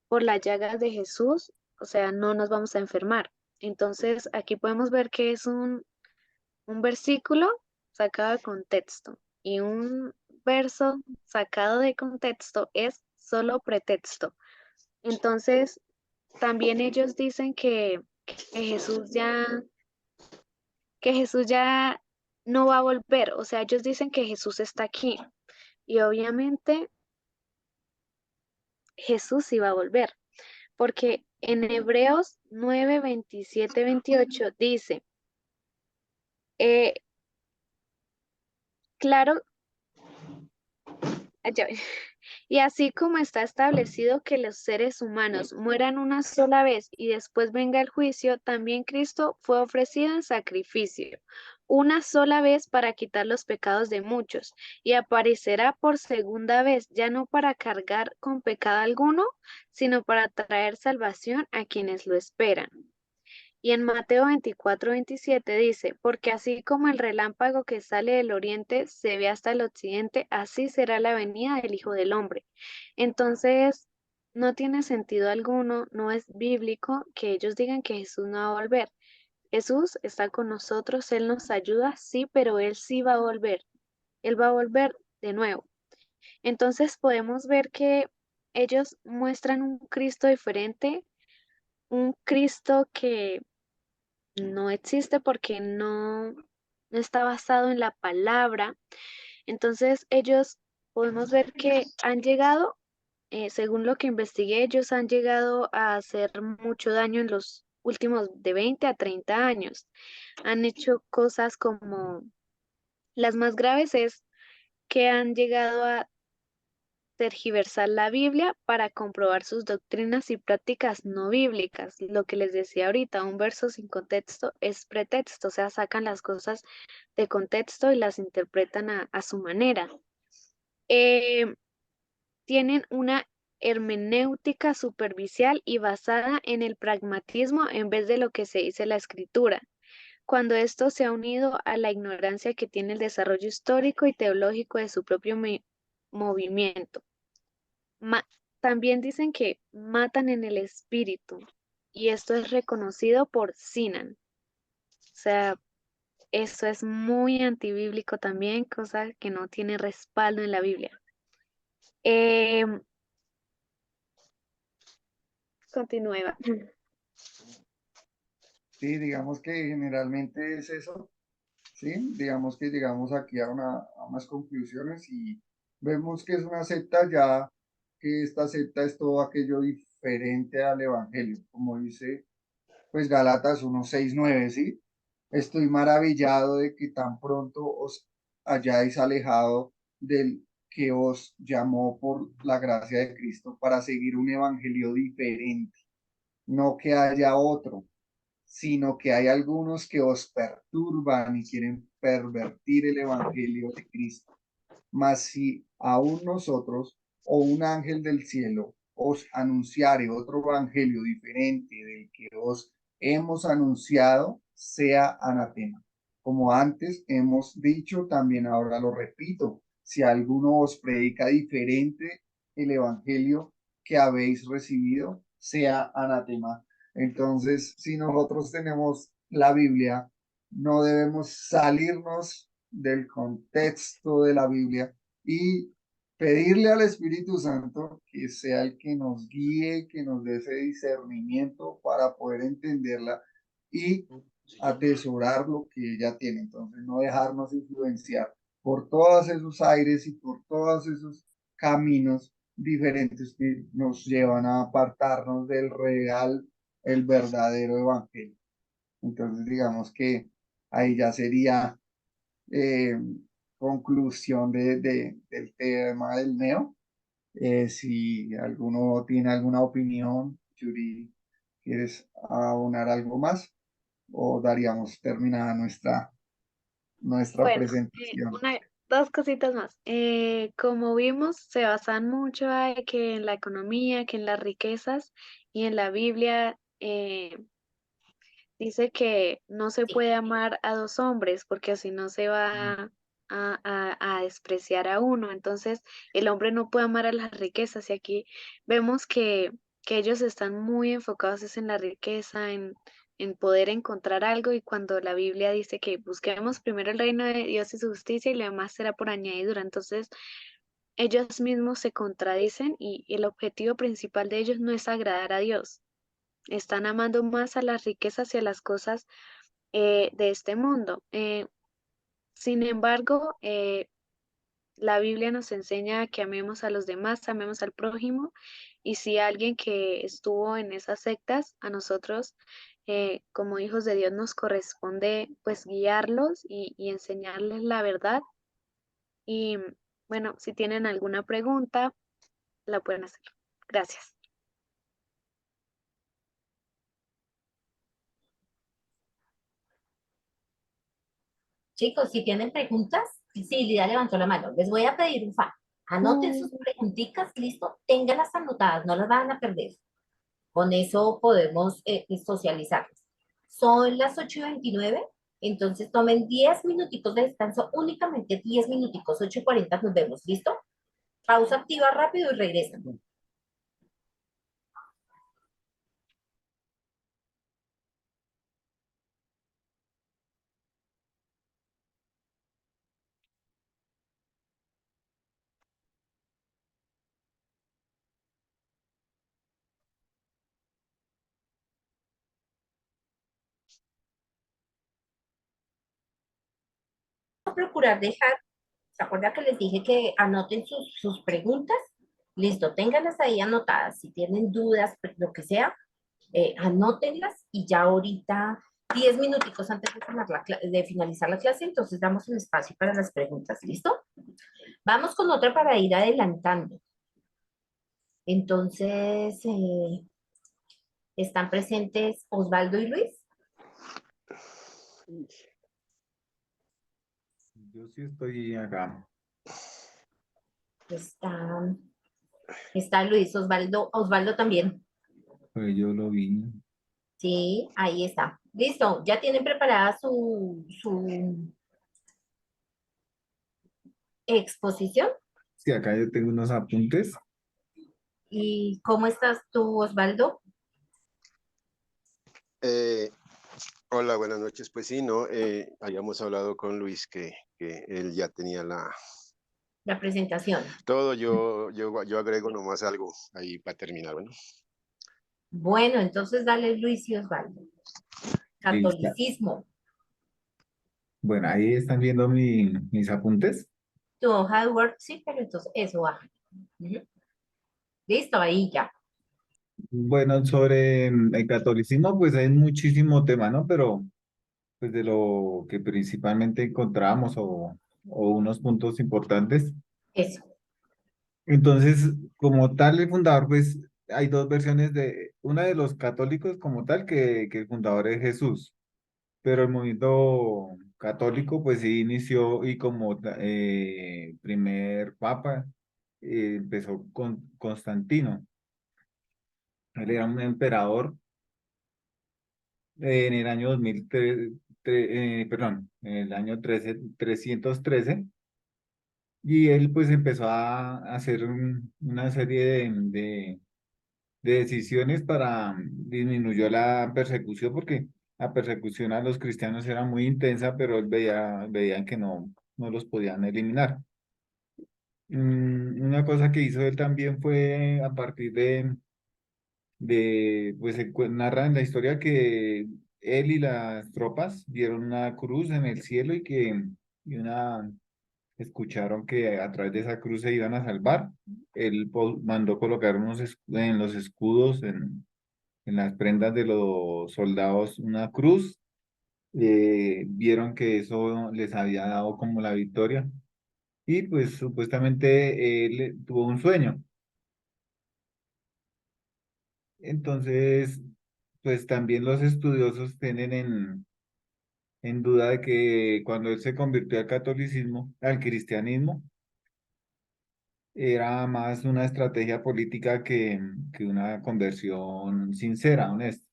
por las llagas de Jesús, o sea, no nos vamos a enfermar. Entonces, aquí podemos ver que es un versículo sacado de contexto y un verso sacado de contexto es solo pretexto. Entonces, también ellos dicen que Jesús ya, que Jesús ya no va a volver. O sea, ellos dicen que Jesús está aquí. Y obviamente Jesús sí va a volver. Porque en Hebreos 9, 27, 28 dice, eh, claro, allá, y así como está establecido que los seres humanos mueran una sola vez y después venga el juicio, también Cristo fue ofrecido en sacrificio una sola vez para quitar los pecados de muchos, y aparecerá por segunda vez, ya no para cargar con pecado alguno, sino para traer salvación a quienes lo esperan. Y en Mateo 24:27 dice, porque así como el relámpago que sale del oriente se ve hasta el occidente, así será la venida del Hijo del Hombre. Entonces, no tiene sentido alguno, no es bíblico que ellos digan que Jesús no va a volver. Jesús está con nosotros, Él nos ayuda, sí, pero Él sí va a volver. Él va a volver de nuevo. Entonces podemos ver que ellos muestran un Cristo diferente, un Cristo que no existe porque no está basado en la palabra. Entonces ellos podemos ver que han llegado, según lo que investigué, ellos han llegado a hacer mucho daño en los últimos de 20 a 30 años. Han hecho cosas como las más graves es que han llegado a tergiversar la Biblia para comprobar sus doctrinas y prácticas no bíblicas. Lo que les decía ahorita, un verso sin contexto es pretexto, o sea, sacan las cosas de contexto y las interpretan a su manera. Eh, Tienen una hermenéutica superficial y basada en el pragmatismo en vez de lo que se dice la escritura. Cuando esto se ha unido a la ignorancia que tiene el desarrollo histórico y teológico de su propio movimiento. Ma- También dicen que matan en el espíritu y esto es reconocido por Sinan. O sea, eso es muy antibíblico también, cosa que no tiene respaldo en la Biblia. Em, Continúa. Sí, digamos que generalmente es eso, ¿sí? Digamos que llegamos aquí a unas conclusiones y vemos que es una secta ya, que esta secta es todo aquello diferente al Evangelio, como dice pues Gálatas 1:6-9, ¿sí? Estoy maravillado de que tan pronto os hayáis alejado del que os llamó por la gracia de Cristo para seguir un evangelio diferente, no que haya otro, sino que hay algunos que os perturban y quieren pervertir el evangelio de Cristo. Mas si aún nosotros o un ángel del cielo os anunciare otro evangelio diferente del que os hemos anunciado, sea anatema. Como antes hemos dicho, también ahora lo repito, si alguno os predica diferente el evangelio que habéis recibido, sea anatema. Entonces, si nosotros tenemos la Biblia, no debemos salirnos del contexto de la Biblia y pedirle al Espíritu Santo que sea el que nos guíe, que nos dé ese discernimiento para poder entenderla y atesorar lo que ella tiene. Entonces, no dejarnos influenciar por todos esos aires y por todos esos caminos diferentes que nos llevan a apartarnos del real, el verdadero evangelio. Entonces, digamos que ahí ya sería eh, conclusión del tema del neo. Si alguno tiene alguna opinión, Yuri, ¿quieres abonar algo más? ¿O daríamos terminada nuestra Bueno, presentación? dos cositas más. Como vimos, se basan mucho que en la economía, que en las riquezas y en la Biblia. Dice que no se Sí. puede amar a dos hombres porque así no se va a despreciar a uno. Entonces, el hombre no puede amar a las riquezas y aquí vemos que ellos están muy enfocados es en la riqueza, en poder encontrar algo y cuando la Biblia dice que busquemos primero el reino de Dios y su justicia y lo demás será por añadidura. Entonces, ellos mismos se contradicen y el objetivo principal de ellos no es agradar a Dios. Están amando más a las riquezas y a las cosas de este mundo. Sin embargo, la Biblia nos enseña que amemos a los demás, amemos al prójimo, y si alguien que estuvo en esas sectas, a nosotros, como hijos de Dios, nos corresponde pues guiarlos y enseñarles la verdad. Y bueno, si tienen alguna pregunta, la pueden hacer. Gracias. Chicos, si tienen preguntas, sí, Lidia levantó la mano. Les voy a pedir un favor. Anoten sus preguntitas, listo, ténganlas anotadas, no las van a perder. Con eso podemos socializarlas. Son las 8:29, entonces tomen 10 minuticos de descanso, únicamente 10 minuticos, 8:40 nos vemos, ¿listo? Pausa activa rápido y regresan. Voy a procurar dejar, ¿se acuerdan que les dije que anoten sus preguntas? Listo, ténganlas ahí anotadas. Si tienen dudas, lo que sea, anótenlas y ya ahorita, 10 minuticos antes de finalizar la clase, entonces damos el espacio para las preguntas, ¿listo? Vamos con otra para ir adelantando. Entonces, ¿están presentes Osvaldo y Luis? Yo sí estoy acá. Está Luis, Osvaldo también. Pues yo lo vi. Sí, ahí está. Listo, ya tienen preparada su exposición. Sí, acá yo tengo unos apuntes. ¿Y cómo estás tú, Osvaldo? Eh, Hola, buenas noches. Pues sí, ¿no? Habíamos hablado con Luis que él ya tenía La presentación. todo. Yo agrego nomás algo ahí para terminar, bueno. Bueno, entonces dale Luis y Osvaldo. Lista. Catolicismo. Bueno, ahí están viendo mis apuntes. Tu hoja de Word, sí, pero entonces eso va. Ujú. Listo, ahí ya. Bueno, sobre el catolicismo, pues hay muchísimo tema, ¿no? Pero pues de lo que principalmente encontramos o unos puntos importantes. Eso. Entonces, como tal, el fundador, pues hay dos versiones una de los católicos como tal, que el fundador es Jesús, pero el movimiento católico, pues sí inició y como primer papa empezó con Constantino. Él era un emperador en el año 2003, perdón, en el año 313, y él pues empezó a hacer una serie de decisiones para disminuyó la persecución, porque la persecución a los cristianos era muy intensa, pero él veían que no los podían eliminar. Una cosa que hizo él también fue a partir pues narra en la historia que él y las tropas vieron una cruz en el cielo y escucharon que a través de esa cruz se iban a salvar. Él mandó colocar en los escudos, en las prendas de los soldados, una cruz. Vieron que eso les había dado como la victoria y pues supuestamente él tuvo un sueño. Entonces, pues también los estudiosos tienen en duda de que cuando él se convirtió al catolicismo, al cristianismo, era más una estrategia política que una conversión sincera, honesta.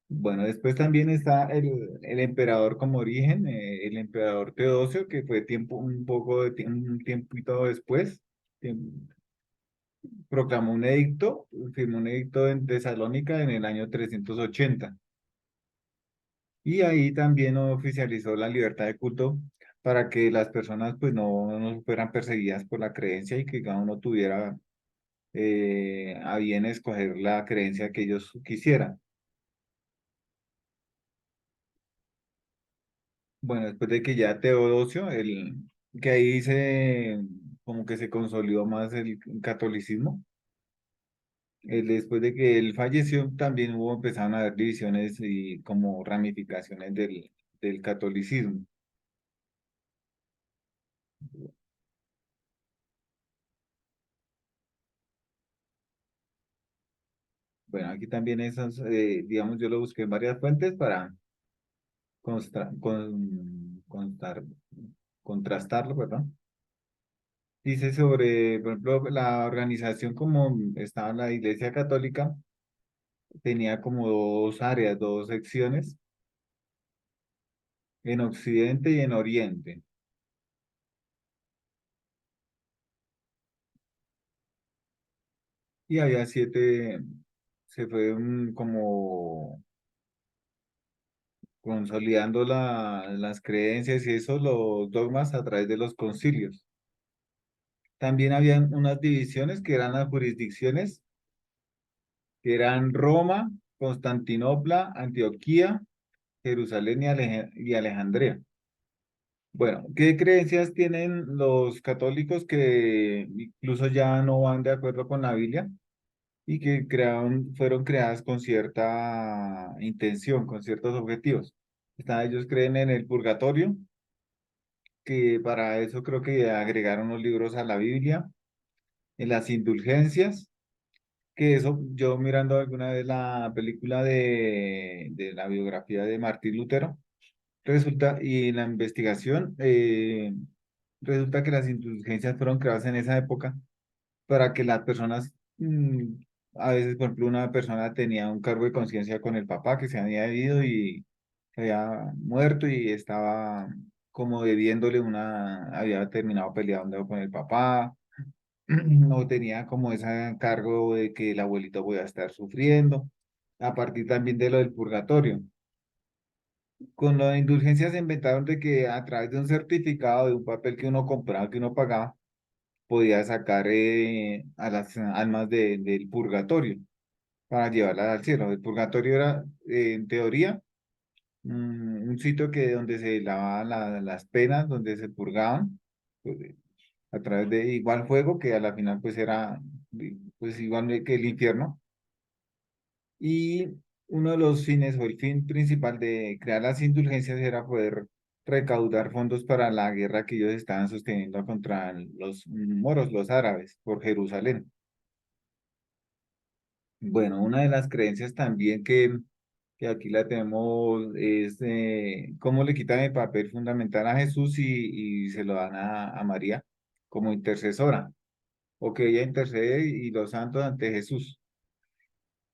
Bueno, después también está el emperador como origen, el emperador Teodosio, que fue un tiempito después, em, proclamó un edicto, firmó un edicto en Tesalónica en el año 380. Y ahí también oficializó la libertad de culto para que las personas pues no fueran perseguidas por la creencia y que cada uno tuviera a bien escoger la creencia que ellos quisieran. Bueno, después de que ya Teodosio, que ahí como que se consolidó más el catolicismo, después de que él falleció, también empezaron a haber divisiones y como ramificaciones del catolicismo. Bueno, aquí también digamos, yo lo busqué en varias fuentes para contrastarlo, perdón. Dice sobre, por ejemplo, la organización como estaba la Iglesia Católica, tenía como dos áreas, dos secciones, en Occidente y en Oriente. Y había siete, se fue como consolidando las creencias y eso, los dogmas a través de los concilios. También habían unas divisiones que eran las jurisdicciones, que eran Roma, Constantinopla, Antioquía, Jerusalén y Alejandría. Bueno, ¿qué creencias tienen los católicos que incluso ya no van de acuerdo con la Biblia y que fueron creadas con cierta intención, con ciertos objetivos? Ellos creen en el purgatorio, que para eso creo que agregaron los libros a la Biblia, en las indulgencias, que eso, yo mirando alguna vez la película de la biografía de Martín Lutero, resulta, y en la investigación, resulta que las indulgencias fueron creadas en esa época para que las personas, a veces, por ejemplo, una persona tenía un cargo de conciencia con el papá que se había ido y se había muerto y estaba como debiéndole había terminado peleando con el papá, no tenía como ese cargo de que el abuelito podía estar sufriendo, a partir también de lo del purgatorio. Con la indulgencia se inventaron de que a través de un certificado, de un papel que uno compraba, que uno pagaba, podía sacar a las almas del purgatorio para llevarlas al cielo. El purgatorio era, en teoría, un sitio donde se lavaban las penas, donde se purgaban, pues, a través de igual fuego, que a la final pues era pues igual que el infierno. Y uno de los fines o el fin principal de crear las indulgencias era poder recaudar fondos para la guerra que ellos estaban sosteniendo contra los moros, los árabes, por Jerusalén. Bueno, una de las creencias también que aquí la tenemos es cómo le quitan el papel fundamental a Jesús y se lo dan a María como intercesora, o que ella intercede y los santos ante Jesús.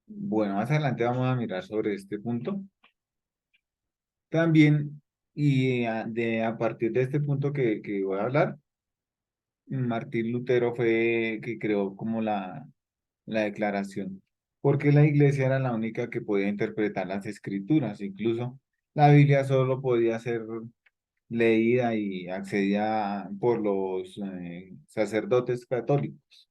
Bueno, más adelante vamos a mirar sobre este punto. También, y a partir de este punto que voy a hablar, Martín Lutero fue que creó como la declaración, porque la iglesia era la única que podía interpretar las escrituras, incluso la Biblia solo podía ser leída y accedida por los sacerdotes católicos.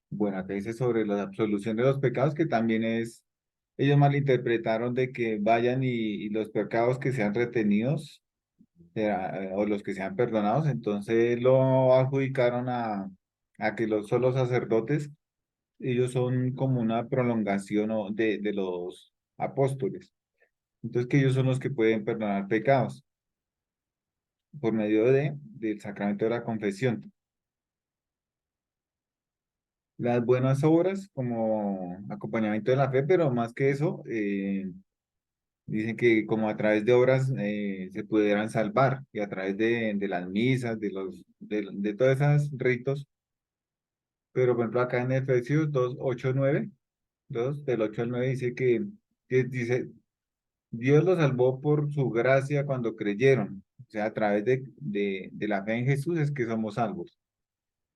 Bueno, acá dice sobre la absolución de los pecados, que también ellos malinterpretaron de que vayan y los pecados que sean retenidos o los que sean perdonados, entonces lo adjudicaron a que los solos sacerdotes, ellos son como una prolongación de los apóstoles, entonces que ellos son los que pueden perdonar pecados por medio del sacramento de la confesión. Las buenas obras como acompañamiento de la fe, pero más que eso, dicen que como a través de obras se pudieran salvar y a través de las misas, de todos esos ritos. Pero por ejemplo acá en Efesios 2, 8, 9, 2, del 8 al 9 dice que dice, Dios los salvó por su gracia cuando creyeron. O sea, a través de la fe en Jesús es que somos salvos.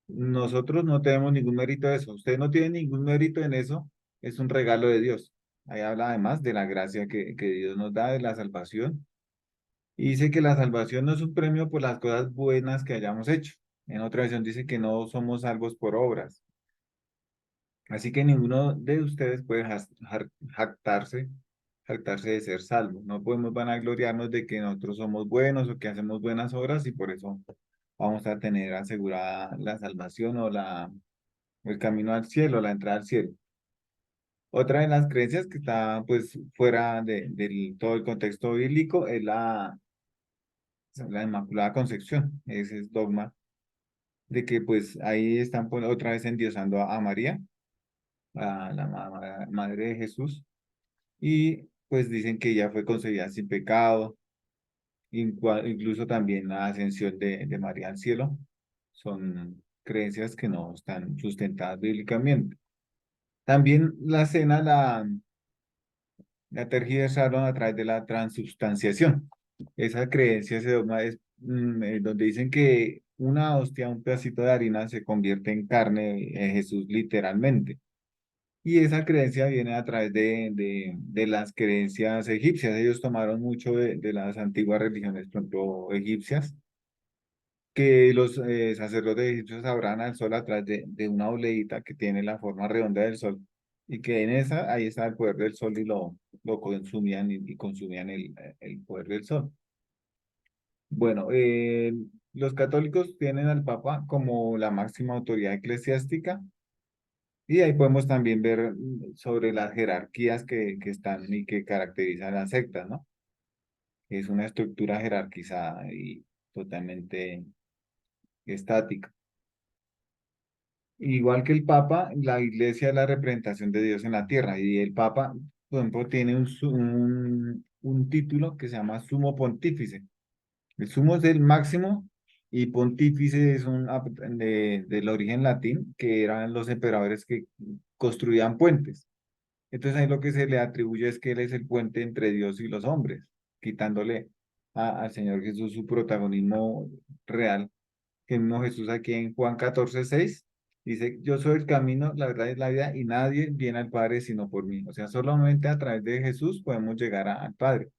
Nosotros no tenemos ningún mérito de eso. Usted no tiene ningún mérito en eso. Es un regalo de Dios. Ahí habla además de la gracia que Dios nos da de la salvación. Y dice que la salvación no es un premio por las cosas buenas que hayamos hecho. En otra versión dice que no somos salvos por obras. Así que ninguno de ustedes puede jactarse, jactarse de ser salvo. No podemos vanagloriarnos de que nosotros somos buenos o que hacemos buenas obras y por eso vamos a tener asegurada la salvación o el camino al cielo, la entrada al cielo. Otra de las creencias que está pues fuera del todo el contexto bíblico es la Inmaculada Concepción. Ese es dogma de que pues ahí están otra vez endiosando a María, a la madre de Jesús, y pues dicen que ella fue concebida sin pecado incluso también la ascensión de María al cielo, son creencias que no están sustentadas bíblicamente. También la cena la tergiversaron a través de la transubstanciación. Esa creencia, ese dogma es donde dicen que una hostia, un pedacito de harina se convierte en carne en Jesús literalmente. Y esa creencia viene a través de las creencias egipcias. Ellos tomaron mucho de las antiguas religiones, por ejemplo, egipcias, que los sacerdotes egipcios adoraban al sol a través de una obleíta que tiene la forma redonda del sol. Y que en esa, ahí está el poder del sol y lo consumían y consumían el poder del sol. Bueno, los católicos tienen al Papa como la máxima autoridad eclesiástica y ahí podemos también ver sobre las jerarquías que están y que caracterizan las sectas, ¿no? Es una estructura jerarquizada y totalmente estática. Igual que el Papa, la Iglesia es la representación de Dios en la tierra y el Papa, por ejemplo, tiene un título que se llama Sumo Pontífice. El sumo es el máximo y pontífice es del origen latín, que eran los emperadores que construían puentes. Entonces ahí lo que se le atribuye es que él es el puente entre Dios y los hombres, quitándole al Señor Jesús su protagonismo real, que mismo Jesús aquí en Juan 14:6 dice, yo soy el camino, la verdad y la vida, y nadie viene al Padre sino por mí. O sea, solamente a través de Jesús podemos llegar al Padre.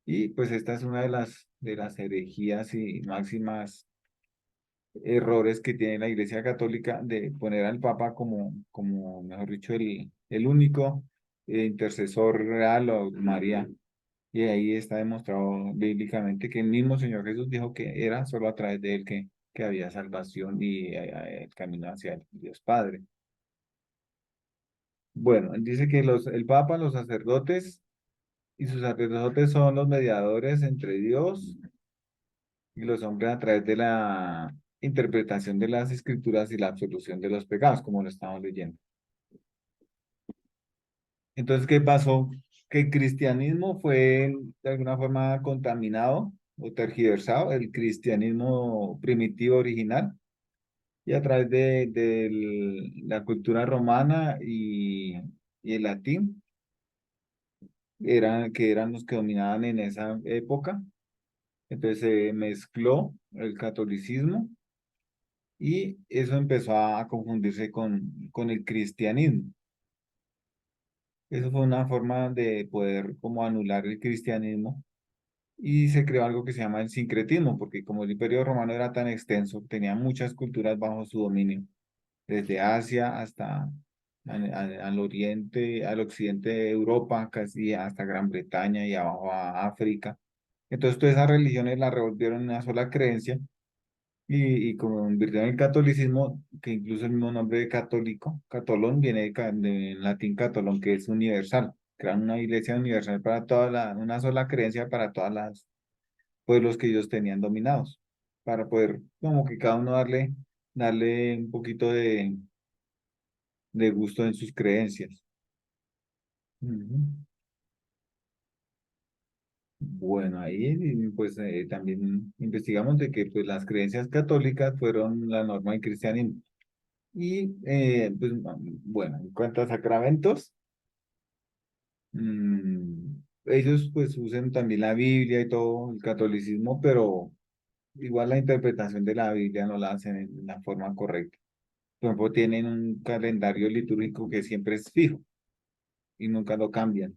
Y pues esta es una de las herejías y máximas errores que tiene la Iglesia Católica de poner al Papa como mejor dicho, el único intercesor real o María. Y ahí está demostrado bíblicamente que el mismo Señor Jesús dijo que era solo a través de él que había salvación y el camino hacia el Dios Padre. Bueno, él dice que el Papa, los sacerdotes y sus sacerdotes son los mediadores entre Dios y los hombres a través de la interpretación de las escrituras y la absolución de los pecados, como lo estamos leyendo. Entonces, ¿qué pasó? Que el cristianismo fue de alguna forma contaminado o tergiversado, el cristianismo primitivo original, y a través de la cultura romana y el latín, que eran los que dominaban en esa época. Entonces se mezcló el catolicismo y eso empezó a confundirse con el cristianismo. Eso fue una forma de poder como anular el cristianismo y se creó algo que se llama el sincretismo, porque como el Imperio Romano era tan extenso, tenía muchas culturas bajo su dominio, desde Asia hasta al oriente, al occidente de Europa, casi hasta Gran Bretaña y abajo a África. Entonces todas esas religiones las revolvieron en una sola creencia y convirtió en el catolicismo, que incluso el mismo nombre de católico, catolón, viene del latín catolón, que es universal. Crean una iglesia universal para una sola creencia para todas las pueblos que ellos tenían dominados, para poder como que cada uno darle un poquito de gusto en sus creencias. Ujú. Bueno, ahí pues también investigamos de que pues las creencias católicas fueron la norma del cristianismo. Y pues bueno, en cuanto a sacramentos, ellos pues usan también la Biblia y todo el catolicismo, pero igual la interpretación de la Biblia no la hacen en la forma correcta. Por ejemplo, tienen un calendario litúrgico que siempre es fijo y nunca lo cambian.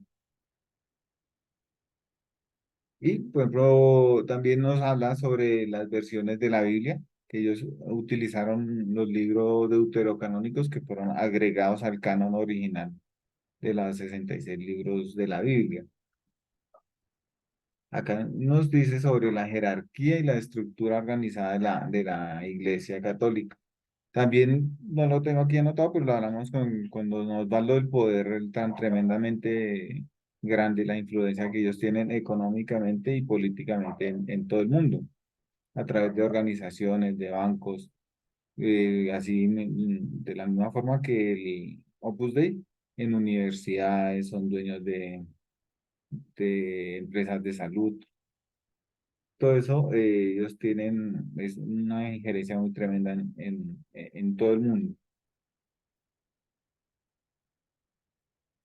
Y, por ejemplo, también nos habla sobre las versiones de la Biblia, que ellos utilizaron los libros deuterocanónicos que fueron agregados al canon original de los 66 libros de la Biblia. Acá nos dice sobre la jerarquía y la estructura organizada de la Iglesia Católica. También no lo tengo aquí anotado, pero lo hablamos cuando nos da lo del poder tan tremendamente grande, la influencia que ellos tienen económicamente y políticamente en todo el mundo, a través de organizaciones, de bancos, así de la misma forma que el Opus Dei, en universidades, son dueños de empresas de salud. todo eso, ellos tienen, es una injerencia muy tremenda en todo el mundo.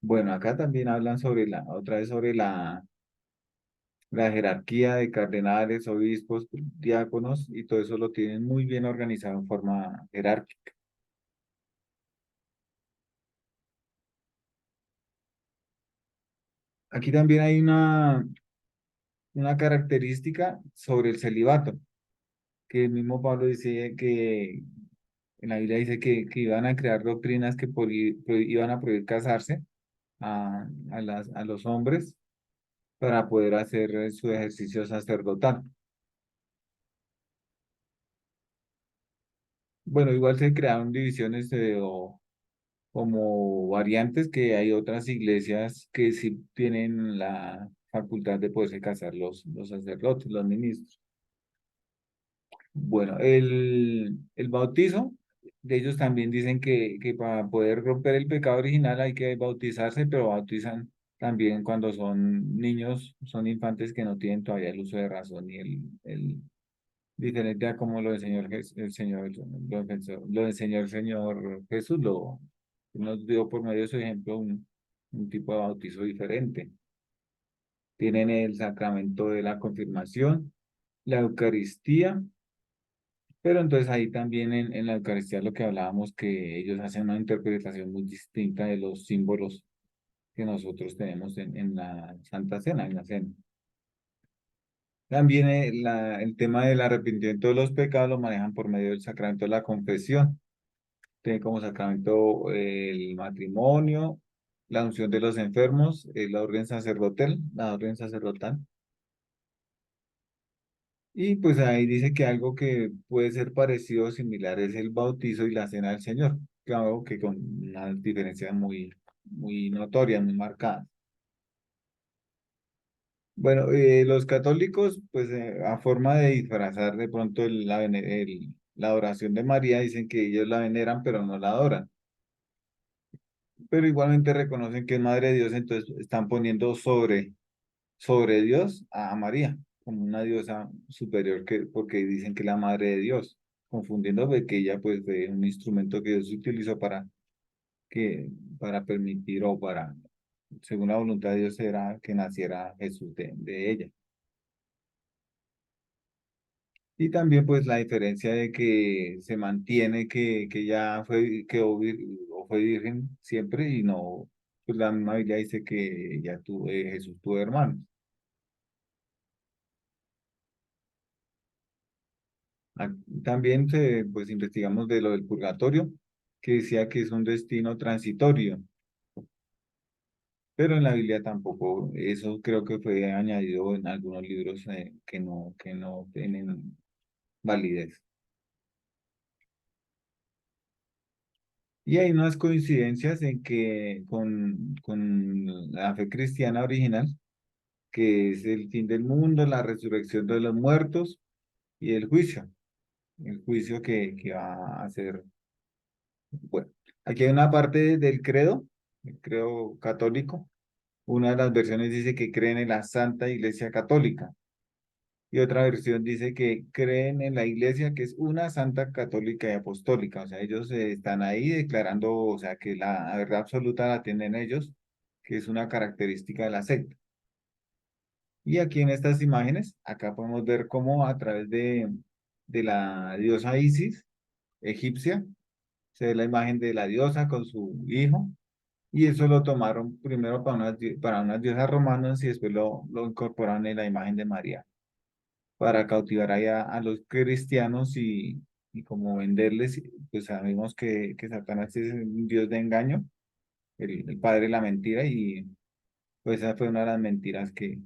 Bueno, acá también hablan sobre otra vez sobre la jerarquía de cardenales, obispos, diáconos, y todo eso lo tienen muy bien organizado en forma jerárquica. Aquí también hay una característica sobre el celibato, que el mismo Pablo dice que en la Biblia dice que iban a crear doctrinas que iban a prohibir casarse a los hombres para poder hacer su ejercicio sacerdotal. Bueno, igual se crearon divisiones o como variantes, que hay otras iglesias que sí tienen la facultad de poderse casar los sacerdotes, los ministros. Bueno, el bautizo, de ellos también dicen que para poder romper el pecado original hay que bautizarse, pero bautizan también cuando son niños, son infantes que no tienen todavía el uso de razón y el diferente a como lo enseñó lo enseñó el Señor Jesús, nos dio por medio de su ejemplo un tipo de bautizo diferente. Tienen el sacramento de la confirmación, la Eucaristía, pero entonces ahí también en la Eucaristía lo que hablábamos, que ellos hacen una interpretación muy distinta de los símbolos que nosotros tenemos en la Santa Cena, en la cena. También el tema del arrepentimiento de los pecados lo manejan por medio del sacramento de la confesión. Tiene como sacramento el matrimonio, la unción de los enfermos, la orden sacerdotal. Y pues ahí dice que algo que puede ser parecido o similar es el bautizo y la cena del Señor, claro que con una diferencia muy notoria, muy marcada. Bueno, los católicos, pues a forma de disfrazar de pronto la adoración de María, dicen que ellos la veneran, pero no la adoran. Pero igualmente reconocen que es Madre de Dios, entonces están poniendo sobre Dios a María, como una diosa superior, porque dicen que es la Madre de Dios, confundiendo de que ella pues fue un instrumento que Dios utilizó que, para permitir o para, según la voluntad de Dios, era que naciera Jesús de ella. Y también pues la diferencia de que se mantiene que ya o fue virgen siempre y no, pues la misma Biblia dice que Jesús tuvo hermanos. Ah, también pues investigamos de lo del purgatorio, que decía que es un destino transitorio, pero en la Biblia tampoco, eso creo que fue añadido en algunos libros que no tienen validez. Y hay unas coincidencias en que con la fe cristiana original, que es el fin del mundo, la resurrección de los muertos y el juicio que va a ser. Bueno, aquí hay una parte del credo, el credo católico. Una de las versiones dice que creen en la Santa Iglesia Católica y otra versión dice que creen en la Iglesia, que es una Santa Católica y Apostólica. O sea, ellos están ahí declarando, o sea, que la verdad absoluta la tienen ellos, que es una característica de la secta. Y aquí en estas imágenes, acá podemos ver cómo a través de la diosa Isis egipcia, se ve la imagen de la diosa con su hijo. Y eso lo tomaron primero para unas diosas romanas y después lo incorporaron en la imagen de María para cautivar ahí a los cristianos y como venderles, pues sabemos que Satanás es un dios de engaño, el padre de la mentira, y pues esa fue una de las mentiras que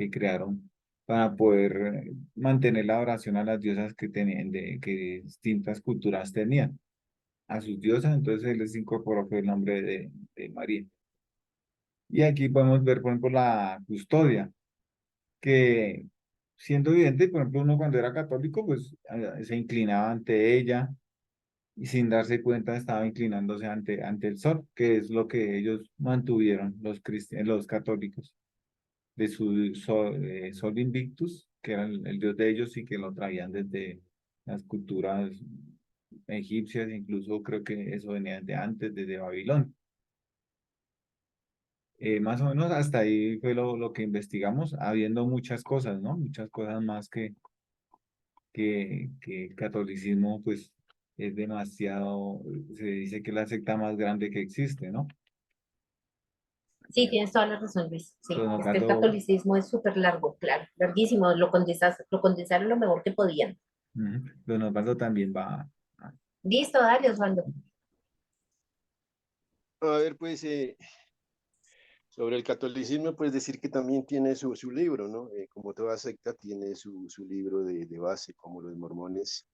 crearon para poder mantener la oración a las diosas que tenían, que distintas culturas tenían, a sus diosas, entonces él les incorporó fue el nombre de María. Y aquí podemos ver, por ejemplo, la custodia, que siendo evidente, por ejemplo, uno cuando era católico, pues se inclinaba ante ella y sin darse cuenta estaba inclinándose ante el sol, que es lo que ellos mantuvieron, los católicos, de su sol invictus, que era el Dios de ellos y que lo traían desde las culturas egipcias, incluso creo que eso venía de antes, desde Babilonia. Más o menos hasta ahí fue lo que investigamos, habiendo muchas cosas, ¿no? Muchas cosas más que el catolicismo, pues, es demasiado, se dice que es la secta más grande que existe, ¿no? Sí, tienes toda la razón, Luis. Sí, Don es que el Osvaldo, catolicismo es súper largo, claro, larguísimo. Lo condensaron lo mejor que podían. Don Osvaldo también va. Listo, dale, Osvaldo. A ver, pues sobre el catolicismo, pues decir que también tiene su libro, ¿no? Como toda secta tiene su libro de base, como los mormones,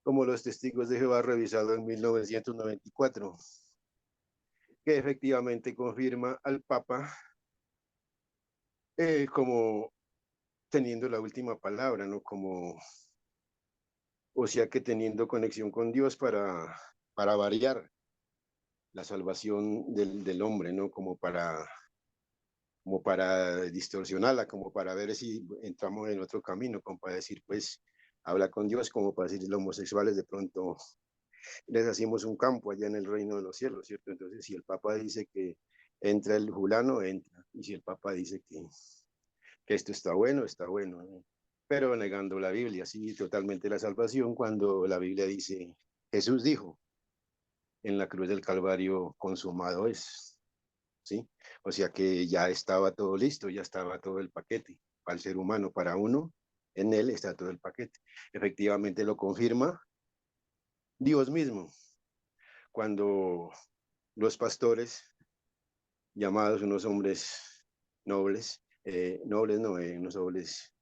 como los testigos de Jehová, revisado en 1994, que efectivamente confirma al Papa como teniendo la última palabra, ¿no? Como, o sea que teniendo conexión con Dios para variar la salvación del hombre, ¿no? Como para distorsionarla, como para ver si entramos en otro camino, como para decir, pues, habla con Dios, como para decir, los homosexuales de pronto les hacemos un campo allá en el reino de los cielos, ¿cierto? Entonces, si el Papa dice que entra el fulano, entra. Y si el Papa dice que esto está bueno, ¿no? Pero negando la Biblia, sí, totalmente la salvación, cuando la Biblia dice, Jesús dijo en la cruz del Calvario, consumado es, ¿sí? O sea que ya estaba todo listo, ya estaba todo el paquete para el ser humano, para uno, en él está todo el paquete. Efectivamente lo confirma Dios mismo, cuando los pastores, llamados unos hombres nobles, nobles no, unos nobles,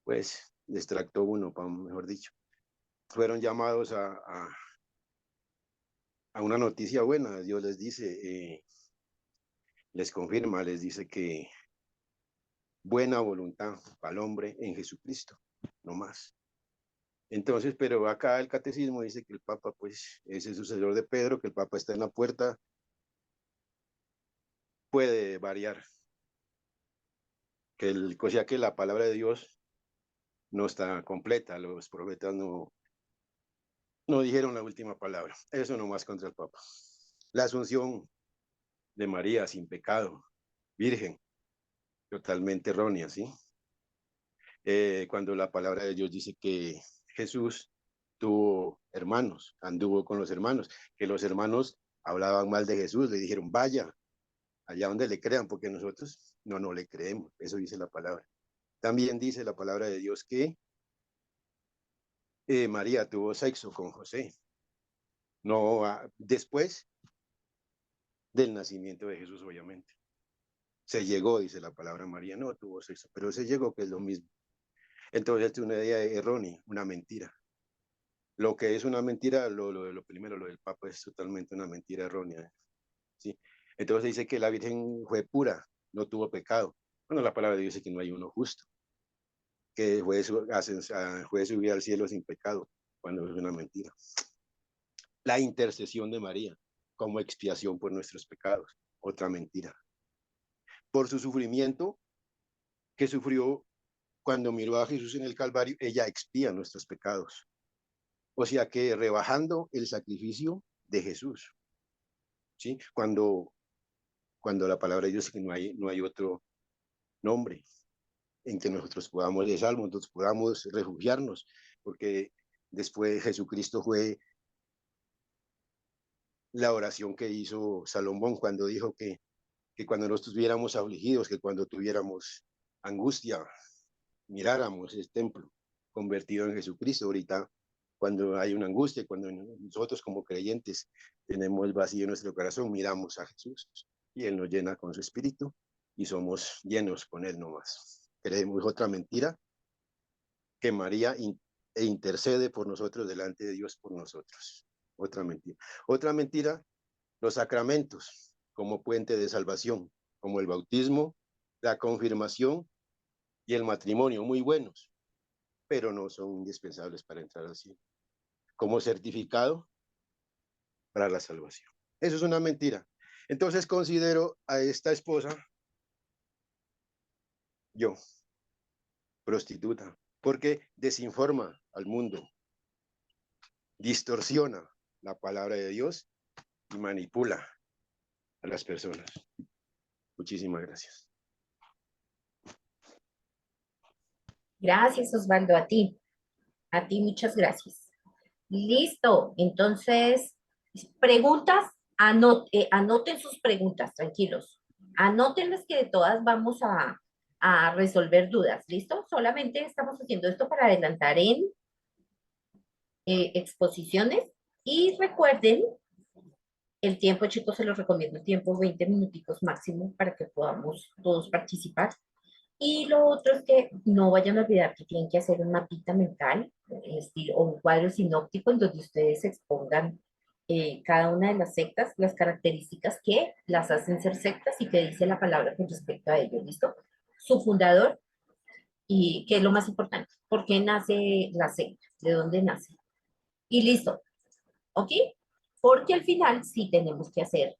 pues, extracto uno, mejor dicho, fueron llamados a una noticia buena. Dios les dice, les confirma, les dice que buena voluntad para el hombre en Jesucristo, no más. Entonces, pero acá el catecismo dice que el Papa, pues, es el sucesor de Pedro, que el Papa está en la puerta, puede variar, o sea que la palabra de Dios no está completa, los profetas no dijeron la última palabra, eso nomás contra el Papa. La asunción de María sin pecado, virgen, totalmente errónea, ¿sí? Cuando la palabra de Dios dice que Jesús tuvo hermanos, anduvo con los hermanos, que los hermanos hablaban mal de Jesús, le dijeron, vaya, allá donde le crean, porque nosotros no le creemos, eso dice la palabra. También dice la palabra de Dios que María tuvo sexo con José, no después del nacimiento de Jesús, obviamente. Se llegó, dice la palabra María, no tuvo sexo, pero se llegó, que es lo mismo. Entonces es una idea errónea, una mentira. Lo que es una mentira, lo primero, lo del Papa es totalmente una mentira errónea, ¿sí? Entonces dice que la Virgen fue pura, no tuvo pecado. Bueno, la palabra de Dios dice que no hay uno justo, que fue subir al cielo sin pecado, cuando es una mentira. La intercesión de María como expiación por nuestros pecados, otra mentira. Por su sufrimiento que sufrió cuando miró a Jesús en el Calvario, ella expía nuestros pecados. O sea que rebajando el sacrificio de Jesús, ¿sí? Cuando la palabra de Dios dice que no hay otro nombre en que nosotros podamos de salvo, nosotros podamos refugiarnos, porque después Jesucristo fue la oración que hizo Salomón cuando dijo que cuando nos tuviéramos afligidos, que cuando tuviéramos angustia, miráramos el templo convertido en Jesucristo. Ahorita, cuando hay una angustia, cuando nosotros como creyentes tenemos vacío en nuestro corazón, miramos a Jesús y Él nos llena con su espíritu y somos llenos con Él nomás. Creemos otra mentira, que María intercede por nosotros delante de Dios por nosotros. Otra mentira. Otra mentira, los sacramentos como puente de salvación, como el bautismo, la confirmación y el matrimonio, muy buenos, pero no son indispensables para entrar al cielo. Como certificado para la salvación. Eso es una mentira. Entonces considero a esta esposa, yo, prostituta, porque desinforma al mundo, distorsiona la palabra de Dios y manipula a las personas. Muchísimas gracias. Gracias, Osvaldo, a ti. A ti, muchas gracias. Listo, entonces, preguntas, anoten sus preguntas, tranquilos. Anótenlas que de todas vamos a resolver dudas, ¿listo? Solamente estamos haciendo esto para adelantar en exposiciones y recuerden, el tiempo, chicos, se los recomiendo, el tiempo 20 minuticos máximo para que podamos todos participar. Y lo otro es que no vayan a olvidar que tienen que hacer un mapita mental o un cuadro sinóptico en donde ustedes expongan cada una de las sectas, las características que las hacen ser sectas y que dice la palabra con respecto a ellos, ¿listo? Su fundador y qué es lo más importante, ¿por qué nace la secta? ¿De dónde nace? Y listo, ¿ok? Porque al final sí tenemos que hacer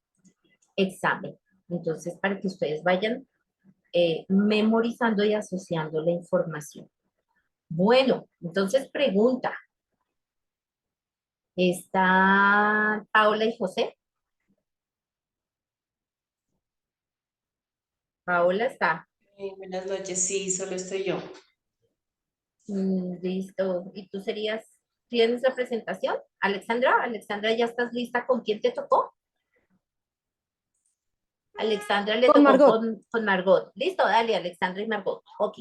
examen. Entonces, para que ustedes vayan memorizando y asociando la información. Bueno, entonces pregunta. ¿Está Paola y José? Paola está. Buenas noches, sí, solo estoy yo. Listo. ¿Y tú tienes la presentación? Alexandra, ¿ya estás lista con quién te tocó? Alexandra le Con tocó Margot. con Margot. Listo, dale, Alexandra y Margot. Ok.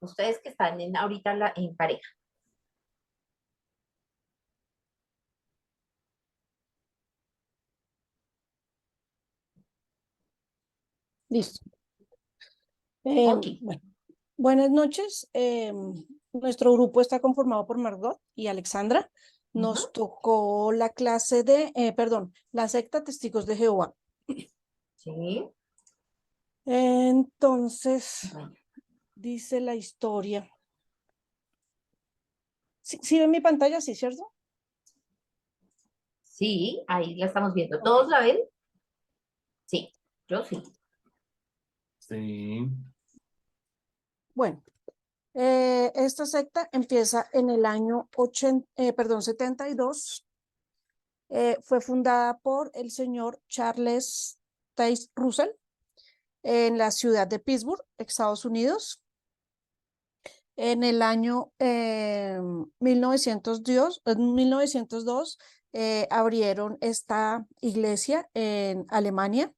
Ustedes que están ahorita en pareja. Listo. Ok. Bueno, buenas noches. Nuestro grupo está conformado por Margot y Alexandra. Nos tocó la clase la secta Testigos de Jehová. Sí. Entonces, dice la historia. ¿Sí ven mi pantalla? Sí, ¿cierto? Sí, ahí la estamos viendo. ¿Todos la ven? Sí, yo sí. Sí. Bueno, esta secta empieza en el año 72. Fue fundada por el señor Charles Taze Russell en la ciudad de Pittsburgh, Estados Unidos. En el año 1902 abrieron esta iglesia en Alemania.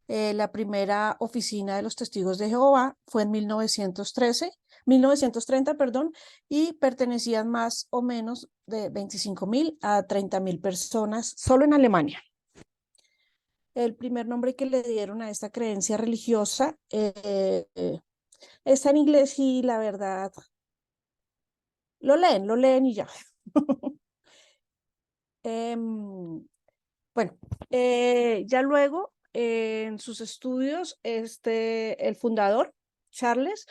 La primera oficina de los Testigos de Jehová fue en 1930, perdón, y pertenecían más o menos de 25,000 a 30,000 personas solo en Alemania. El primer nombre que le dieron a esta creencia religiosa está en inglés y la verdad lo leen y ya. Bueno, ya luego en sus estudios, el fundador, Charles,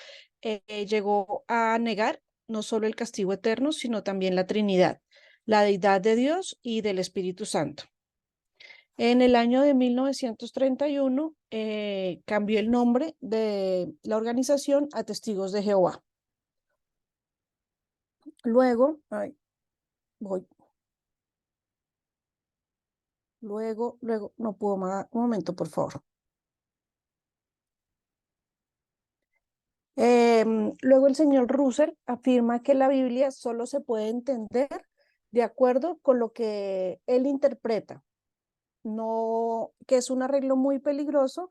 llegó a negar no solo el castigo eterno, sino también la Trinidad, la deidad de Dios y del Espíritu Santo. En el año de 1931 cambió el nombre de la organización a Testigos de Jehová. Luego, no puedo más, un momento, por favor. Luego el señor Russell afirma que la Biblia solo se puede entender de acuerdo con lo que él interpreta, no, que es un arreglo muy peligroso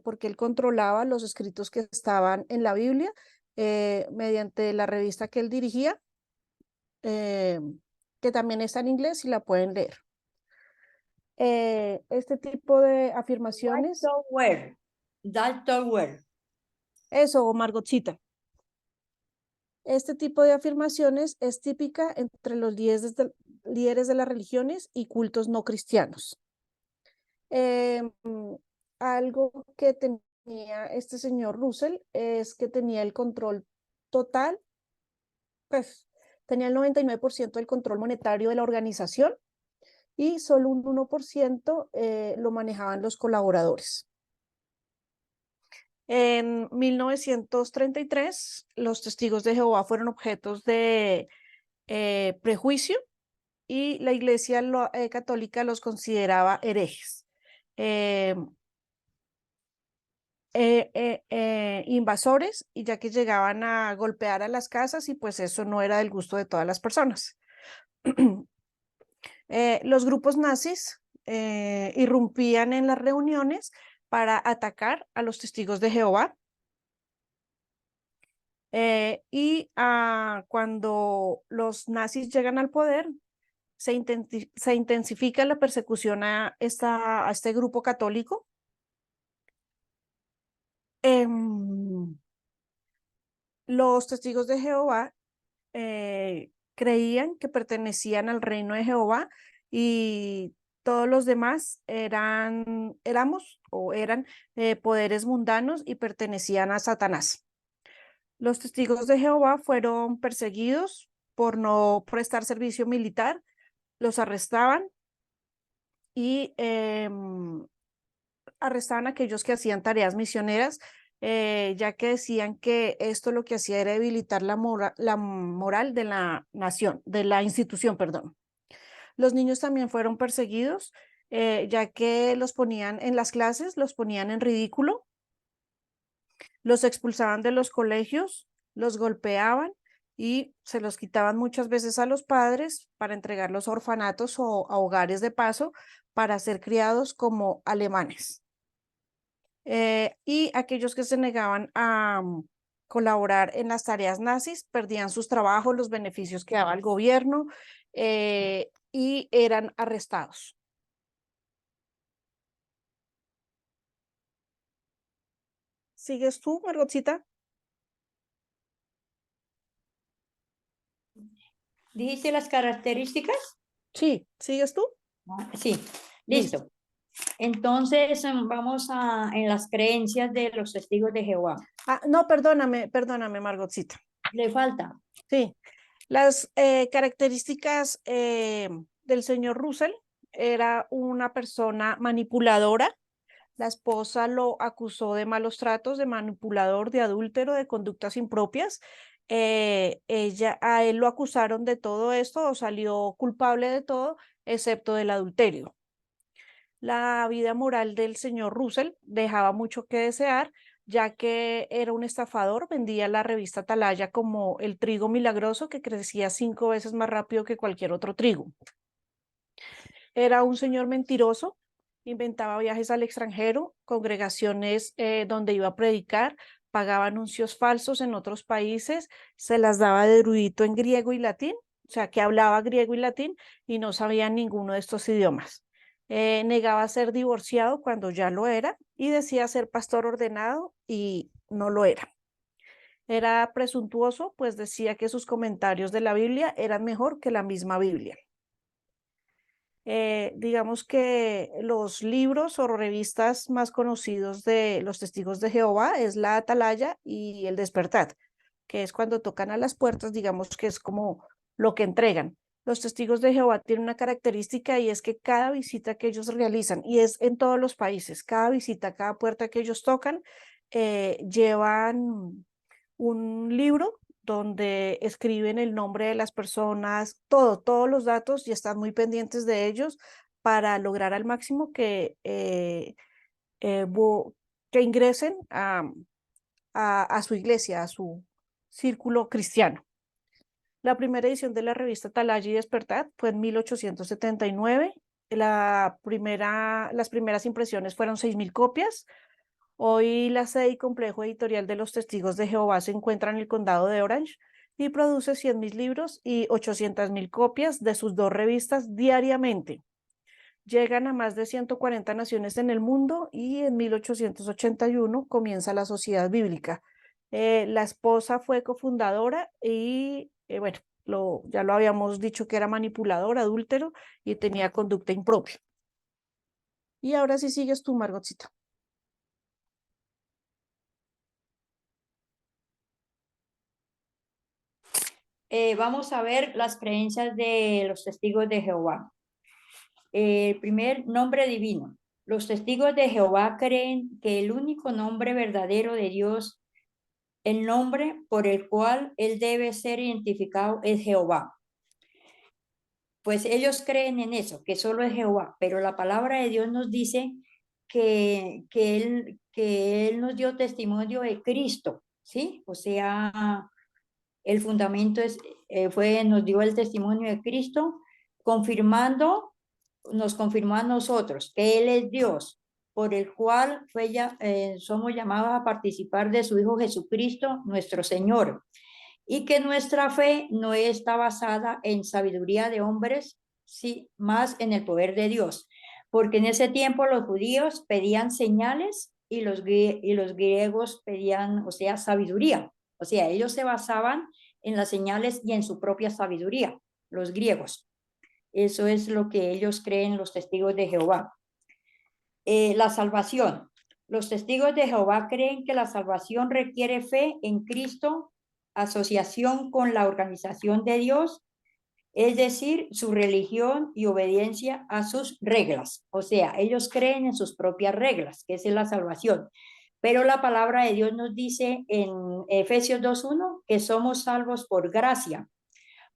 porque él controlaba los escritos que estaban en la Biblia mediante la revista que él dirigía, que también está en inglés y la pueden leer. Este tipo de afirmaciones. Eso, Margotcita. Este tipo de afirmaciones es típica entre los líderes de las religiones y cultos no cristianos. Algo que tenía este señor Russell es que tenía el control total, pues tenía el 99% del control monetario de la organización y solo un 1% lo manejaban los colaboradores. En 1933, los testigos de Jehová fueron objetos de prejuicio y la Iglesia Católica los consideraba herejes, eh, invasores, y ya que llegaban a golpear a las casas y pues eso no era del gusto de todas las personas. Los grupos nazis irrumpían en las reuniones para atacar a los testigos de Jehová. Cuando los nazis llegan al poder, se intensifica la persecución a este grupo católico. Los testigos de Jehová creían que pertenecían al reino de Jehová y todos los demás eran poderes mundanos y pertenecían a Satanás. Los testigos de Jehová fueron perseguidos por no prestar servicio militar, los arrestaban y arrestaban a aquellos que hacían tareas misioneras, ya que decían que esto lo que hacía era debilitar la moral de la nación, de la institución, perdón. Los niños también fueron perseguidos, ya que los ponían en las clases, los ponían en ridículo, los expulsaban de los colegios, los golpeaban y se los quitaban muchas veces a los padres para entregarlos a orfanatos o a hogares de paso para ser criados como alemanes. Y aquellos que se negaban a colaborar en las tareas nazis perdían sus trabajos, los beneficios que daba el gobierno, y eran arrestados. ¿Sigues tú, Margotcita? ¿Dijiste las características? Sí, ¿sigues tú? Sí, listo. Entonces vamos en las creencias de los testigos de Jehová. No, perdóname, Margotcita. ¿Le falta? Sí, las características del señor Russell: era una persona manipuladora. La esposa lo acusó de malos tratos, de manipulador, de adúltero, de conductas impropias. A él lo acusaron de todo esto, o salió culpable de todo, excepto del adulterio. La vida moral del señor Russell dejaba mucho que desear, ya que era un estafador, vendía la revista Atalaya como el trigo milagroso que crecía 5 veces más rápido que cualquier otro trigo. Era un señor mentiroso, inventaba viajes al extranjero, congregaciones donde iba a predicar, pagaba anuncios falsos en otros países, se las daba de erudito en griego y latín, o sea, que hablaba griego y latín y no sabía ninguno de estos idiomas. Negaba ser divorciado cuando ya lo era y decía ser pastor ordenado y no lo era. Era presuntuoso, pues decía que sus comentarios de la Biblia eran mejor que la misma Biblia. Digamos que los libros o revistas más conocidos de los testigos de Jehová es la Atalaya y el Despertar, que es cuando tocan a las puertas, digamos que es como lo que entregan. Los testigos de Jehová tienen una característica y es que cada visita que ellos realizan, y es en todos los países, cada visita, cada puerta que ellos tocan, llevan un libro donde escriben el nombre de las personas, todos los datos, y están muy pendientes de ellos para lograr al máximo que ingresen a su iglesia, a su círculo cristiano. La primera edición de la revista Atalaya y Despertar fue en 1879. Las primeras impresiones fueron 6.000 copias. Hoy la sede y complejo editorial de los Testigos de Jehová se encuentra en el condado de Orange y produce 100.000 libros y 800.000 copias de sus 2 revistas diariamente. Llegan a más de 140 naciones en el mundo y en 1881 comienza la Sociedad Bíblica. La esposa fue cofundadora y, bueno, ya lo habíamos dicho que era manipulador, adúltero y tenía conducta impropia. Y ahora sí sigues tú, Margotcita. Vamos a ver las creencias de los testigos de Jehová. El primer, nombre divino. Los testigos de Jehová creen que el único nombre verdadero de Dios, el nombre por el cual él debe ser identificado, es Jehová. Pues ellos creen en eso, que solo es Jehová, pero la palabra de Dios nos dice que él nos dio testimonio de Cristo, ¿sí? O sea, el fundamento nos dio el testimonio de Cristo, nos confirmó a nosotros que Él es Dios, por el cual somos llamados a participar de su Hijo Jesucristo, nuestro Señor, y que nuestra fe no está basada en sabiduría de hombres, sí, más en el poder de Dios, porque en ese tiempo los judíos pedían señales y los griegos pedían, o sea, sabiduría. O sea, ellos se basaban en las señales y en su propia sabiduría, los griegos. Eso es lo que ellos creen, los testigos de Jehová. La salvación. Los testigos de Jehová creen que la salvación requiere fe en Cristo, asociación con la organización de Dios, es decir, su religión y obediencia a sus reglas. O sea, ellos creen en sus propias reglas, que es la salvación. Pero la palabra de Dios nos dice en Efesios 2:1 que somos salvos por gracia,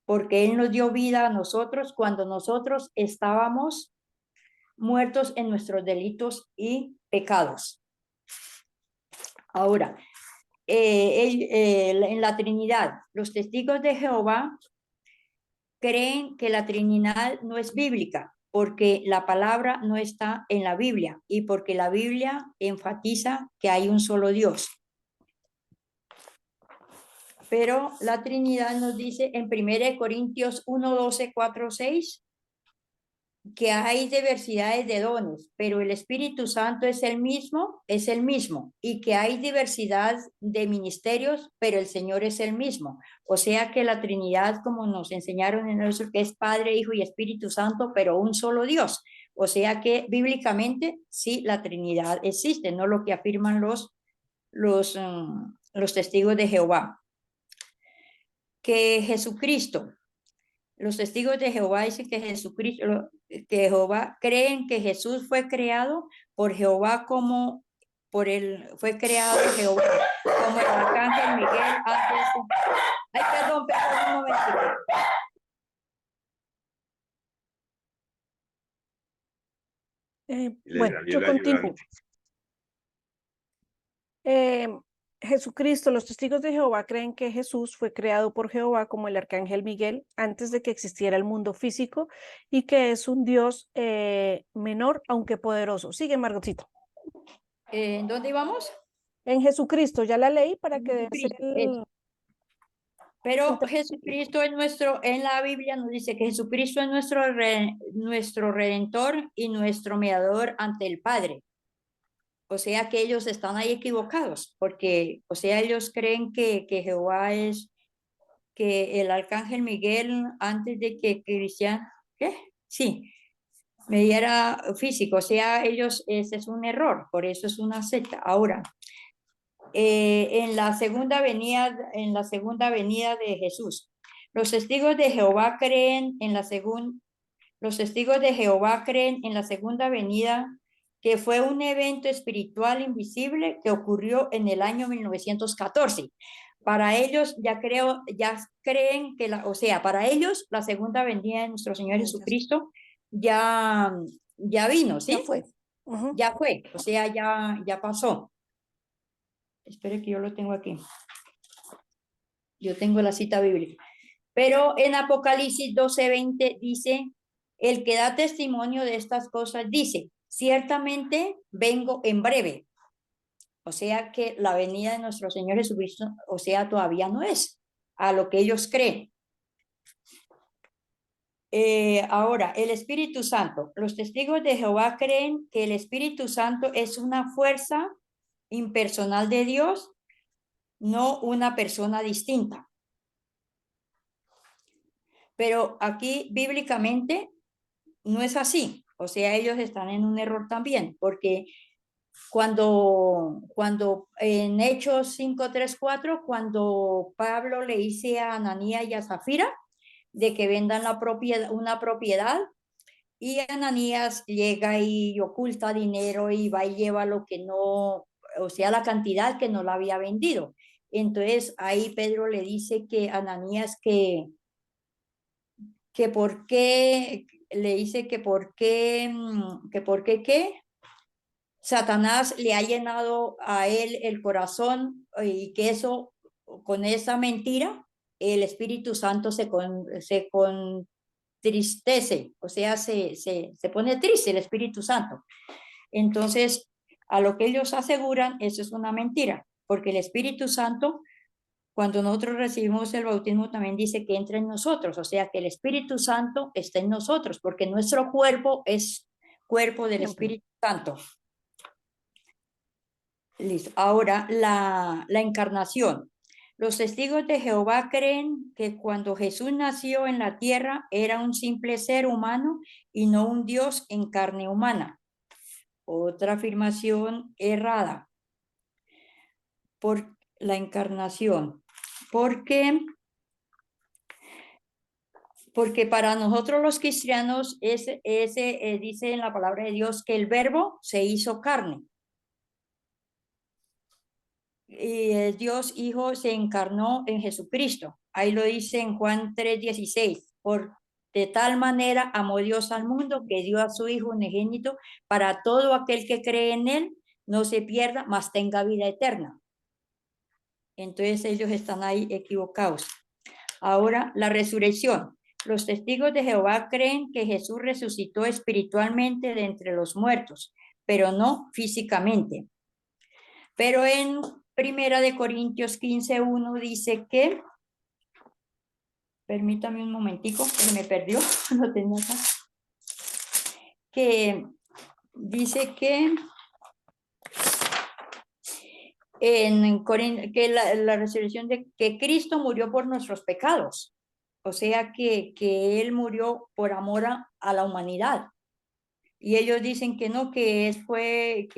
porque Él nos dio vida a nosotros cuando nosotros estábamos muertos en nuestros delitos y pecados. Ahora, en la Trinidad, los testigos de Jehová creen que la Trinidad no es bíblica, porque la palabra no está en la Biblia y porque la Biblia enfatiza que hay un solo Dios. Pero la Trinidad nos dice en 1 Corintios 1:12, 4, 6, que hay diversidades de dones, pero el Espíritu Santo es el mismo, y que hay diversidad de ministerios, pero el Señor es el mismo. O sea que la Trinidad, como nos enseñaron en eso, que es Padre, Hijo y Espíritu Santo, pero un solo Dios. O sea que bíblicamente sí, la Trinidad existe, no lo que afirman los testigos de Jehová. Que Jesucristo, los testigos de Jehová dicen que que Jehová creen que Jesús fue creado por Jehová fue creado Jehová como el arcángel Miguel antes. Ay, perdón, un momentito. Bueno, yo continúo. Jesucristo, los testigos de Jehová creen que Jesús fue creado por Jehová como el arcángel Miguel antes de que existiera el mundo físico y que es un Dios menor aunque poderoso. Sigue, Margotito. ¿En dónde íbamos? En Jesucristo, ya la leí para que Pero Jesucristo es en la Biblia nos dice que Jesucristo es nuestro Redentor y nuestro mediador ante el Padre. O sea que ellos están ahí equivocados, porque, o sea, ellos creen que Jehová es, que el arcángel Miguel, antes de que Cristian, ¿qué? Sí, me diera físico, o sea, ese es un error, por eso es una secta. Ahora, en la segunda venida de Jesús, los testigos de Jehová creen en la segunda venida, que fue un evento espiritual invisible que ocurrió en el año 1914. Para ellos ya creen que para ellos la segunda venida de nuestro Señor Jesucristo ya vino, ¿sí? Ya fue. Ya fue, o sea, ya pasó. Espere que yo lo tengo aquí. Yo tengo la cita bíblica. Pero en Apocalipsis 12:20 dice, el que da testimonio de estas cosas dice, ciertamente vengo en breve. O sea que la venida de nuestro Señor Jesucristo, o sea, todavía no es a lo que ellos creen. Ahora, el Espíritu Santo. Los testigos de Jehová creen que el Espíritu Santo es una fuerza impersonal de Dios, no una persona distinta. Pero aquí bíblicamente no es así. O sea, ellos están en un error también, porque cuando en Hechos 5:3-4, cuando Pablo le dice a Ananías y a Zafira de que vendan una propiedad, Y Ananías llega y oculta dinero y va y lleva lo que no, o sea, la cantidad que no la había vendido. Entonces ahí Pedro le dice que Ananías que por qué, le dice que por qué, qué, Satanás le ha llenado a él el corazón y que eso, con esa mentira, el Espíritu Santo se contristece, o sea, se pone triste el Espíritu Santo. Entonces, a lo que ellos aseguran, eso es una mentira, porque el Espíritu Santo, cuando nosotros recibimos el bautismo, también dice que entra en nosotros, o sea, que el Espíritu Santo está en nosotros, porque nuestro cuerpo es cuerpo del Templo. Espíritu Santo. Listo. Ahora, la encarnación. Los testigos de Jehová creen que cuando Jesús nació en la tierra era un simple ser humano y no un Dios en carne humana. Otra afirmación errada por la encarnación. Porque para nosotros los cristianos dice en la palabra de Dios que el verbo se hizo carne. Y el Dios Hijo se encarnó en Jesucristo. Ahí lo dice en Juan 3:16. De tal manera amó Dios al mundo que dio a su Hijo unigénito para todo aquel que cree en él no se pierda, mas tenga vida eterna. Entonces ellos están ahí equivocados. Ahora, la resurrección. Los testigos de Jehová creen que Jesús resucitó espiritualmente de entre los muertos, pero no físicamente. Pero en Primera de Corintios 15:1 dice que, permítame un momentico, que me perdió, lo tenía acá, que dice que que la resurrección de que Cristo murió por nuestros pecados, o sea que Él murió por amor a la humanidad. Y ellos dicen que no, que fue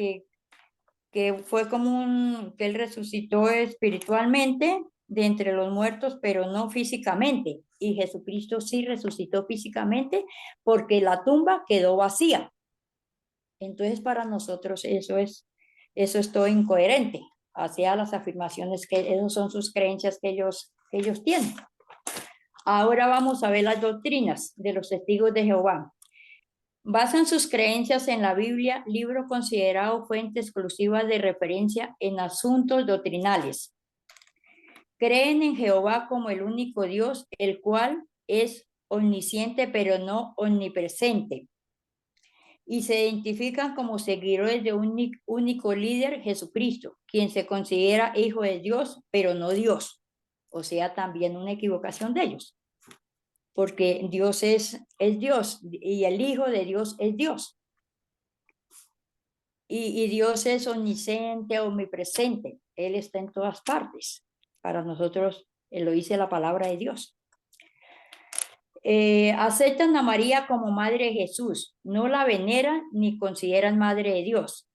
como que Él resucitó espiritualmente de entre los muertos, pero no físicamente. Y Jesucristo sí resucitó físicamente porque la tumba quedó vacía. Entonces para nosotros eso es todo incoherente hacia las afirmaciones que esas son sus creencias que ellos tienen. Ahora vamos a ver las doctrinas de los testigos de Jehová. Basan sus creencias en la Biblia, libro considerado fuente exclusiva de referencia en asuntos doctrinales. Creen en Jehová como el único Dios, el cual es omnisciente pero no omnipresente. Y se identifican como seguidores de un único líder, Jesucristo, quien se considera hijo de Dios, pero no Dios. O sea, también una equivocación de ellos. Porque Dios es Dios y el Hijo de Dios es Dios. Y Dios es omnisciente, omnipresente. Él está en todas partes. Para nosotros, lo dice la palabra de Dios. Aceptan a María como madre de Jesús. No la veneran ni consideran madre de Dios.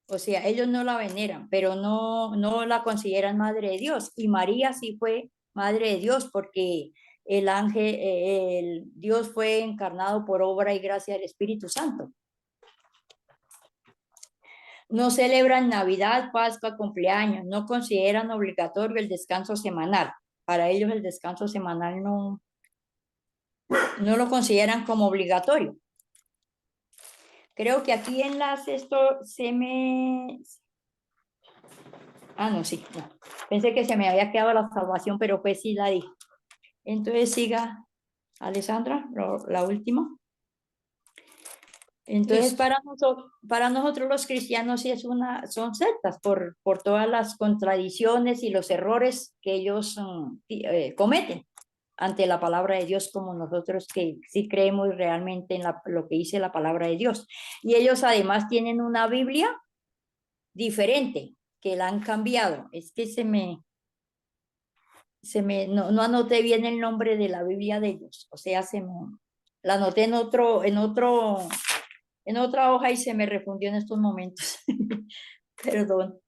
O sea, ellos no la veneran, pero no la consideran madre de Dios. Y María sí fue madre de Dios porque el ángel, Dios fue encarnado por obra y gracia del Espíritu Santo. No celebran Navidad, Pascua, cumpleaños, no consideran obligatorio el descanso semanal. Para ellos el descanso semanal no lo consideran como obligatorio. Creo que aquí en esto se me... Ah, no, sí. No. Pensé que se me había quedado la salvación, pero pues sí la dije. Entonces siga, Alessandra, la última. Entonces, para nosotros los cristianos sí son sectas por todas las contradicciones y los errores que ellos cometen ante la palabra de Dios, como nosotros que sí creemos realmente en lo que dice la palabra de Dios. Y ellos además tienen una Biblia diferente, que la han cambiado. Es que no anoté bien el nombre de la Biblia de ellos, o sea, la anoté en otra hoja y se me refundió en estos momentos. Perdón.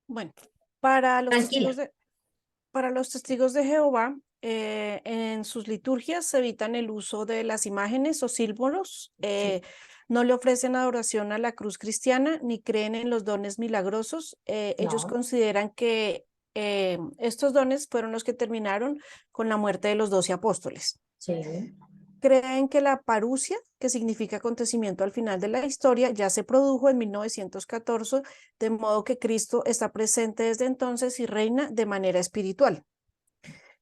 Bueno, para los Tranquila. testigos de Jehová, en sus liturgias evitan el uso de las imágenes o símbolos, Sí. no le ofrecen adoración a la cruz cristiana ni creen en los dones milagrosos. Ellos No, consideran que estos dones fueron los que terminaron con la muerte de los 12 apóstoles. sí. Creen que la parusia, que significa acontecimiento al final de la historia, ya se produjo en 1914, de modo que Cristo está presente desde entonces y reina de manera espiritual.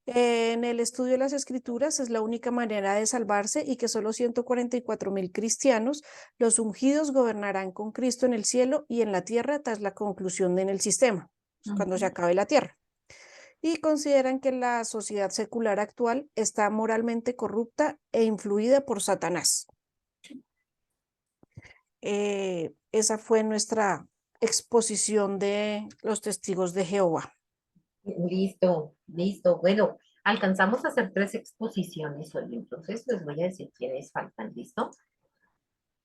En el estudio de las escrituras es la única manera de salvarse y que solo 144.000 cristianos, los ungidos, gobernarán con Cristo en el cielo y en la tierra tras la conclusión en el sistema, cuando se Ujú. acabe la tierra. Y consideran que la sociedad secular actual está moralmente corrupta e influida por Satanás. Esa fue nuestra exposición de los testigos de Jehová. Listo, listo. Bueno, alcanzamos a hacer 3 exposiciones hoy, entonces les voy a decir quiénes faltan, ¿listo?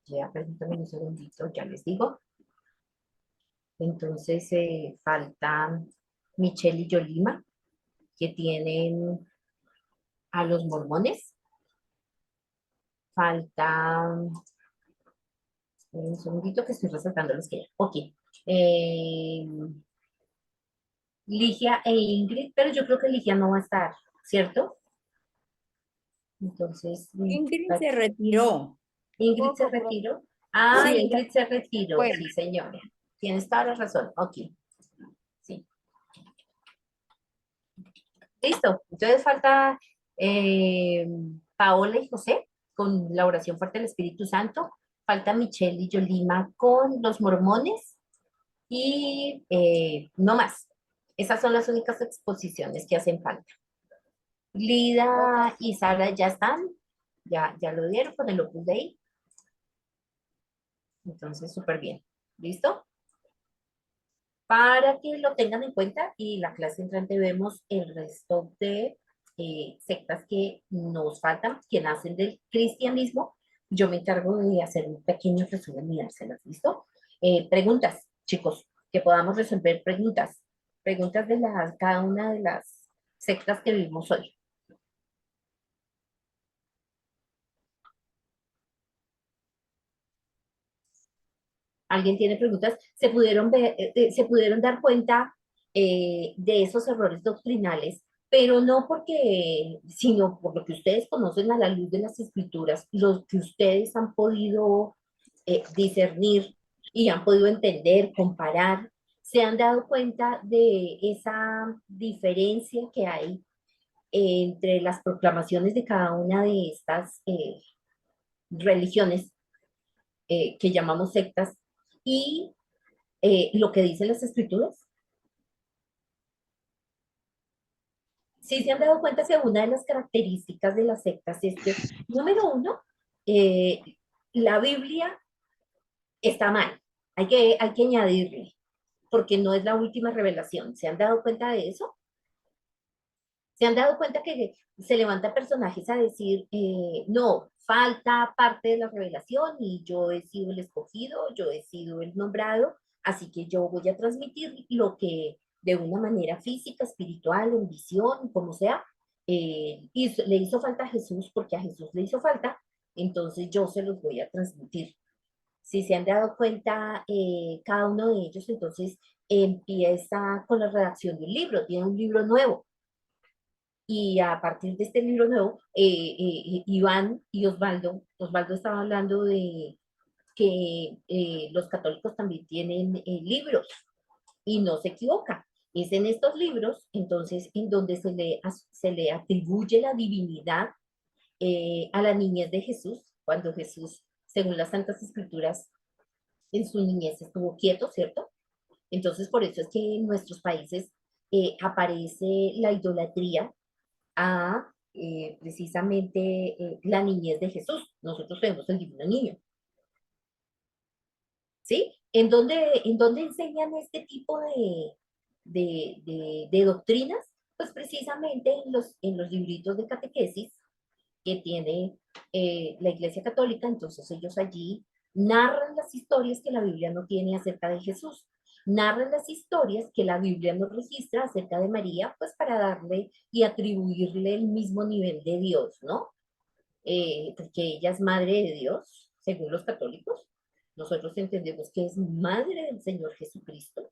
Ya, permítanme un segundito, ya les digo. Entonces, falta Michelle y Yolima, que tienen a los mormones. Falta, un segundito que estoy resaltando los que ya. Ok. Eh, Ligia e Ingrid, pero yo creo que Ligia no va a estar, ¿cierto? Entonces, Ingrid se retiró. Ingrid se Poco pronto. retiró. Ah, Sí, ella Ingrid se retiró, Bueno, sí, señora. Tienes toda la razón. Ok, sí. Listo. Entonces falta Paola y José con la oración fuerte del Espíritu Santo. Falta Michelle y Yolima con los mormones y no más. Esas son las únicas exposiciones que hacen falta. Lida y Sara ya están, ya lo dieron con el Opus Dei. Entonces, súper bien. ¿Listo? Para que lo tengan en cuenta y la clase entrante vemos el resto de sectas que nos faltan, que nacen del cristianismo. Yo me encargo de hacer un pequeño resumen y dárselas, ¿listo? Preguntas, chicos, que podamos resolver preguntas. Preguntas de cada una de las sectas que vimos hoy. ¿Alguien tiene preguntas? ¿Se pudieron dar cuenta de esos errores doctrinales, pero no porque, sino por lo que ustedes conocen a la luz de las escrituras, los que ustedes han podido discernir y han podido entender, comparar, se han dado cuenta de esa diferencia que hay entre las proclamaciones de cada una de estas religiones que llamamos sectas y lo que dicen las escrituras? Sí se han dado cuenta que una de las características de las sectas es que, número uno, eh, la Biblia está mal, hay que añadirle, porque no es la última revelación. ¿Se han dado cuenta de eso? ¿Se han dado cuenta que se levantan personajes a decir, no, falta parte de la revelación y yo he sido el escogido, yo he sido el nombrado, así que yo voy a transmitir lo que de una manera física, espiritual, en visión, como sea, le hizo falta a Jesús porque a Jesús le hizo falta, entonces yo se los voy a transmitir. Si se han dado cuenta, cada uno de ellos entonces empieza con la redacción de un libro, tiene un libro nuevo y a partir de este libro nuevo, Iván y Osvaldo estaba hablando de que los católicos también tienen libros y no se equivoca. Es en estos libros, entonces, en donde se le atribuye la divinidad a la niñez de Jesús, cuando Jesús, según las Santas Escrituras, en su niñez estuvo quieto, ¿cierto? Entonces, por eso es que en nuestros países aparece la idolatría a precisamente la niñez de Jesús. Nosotros tenemos el divino niño. ¿Sí? ¿En dónde enseñan este tipo de doctrinas? Pues precisamente en los libritos de catequesis que tiene la Iglesia Católica. Entonces ellos allí narran las historias que la Biblia no tiene acerca de Jesús. narra las historias que la Biblia nos registra acerca de María, pues para darle y atribuirle el mismo nivel de Dios, ¿no? Porque ella es madre de Dios, según los católicos. Nosotros entendemos que es madre del Señor Jesucristo,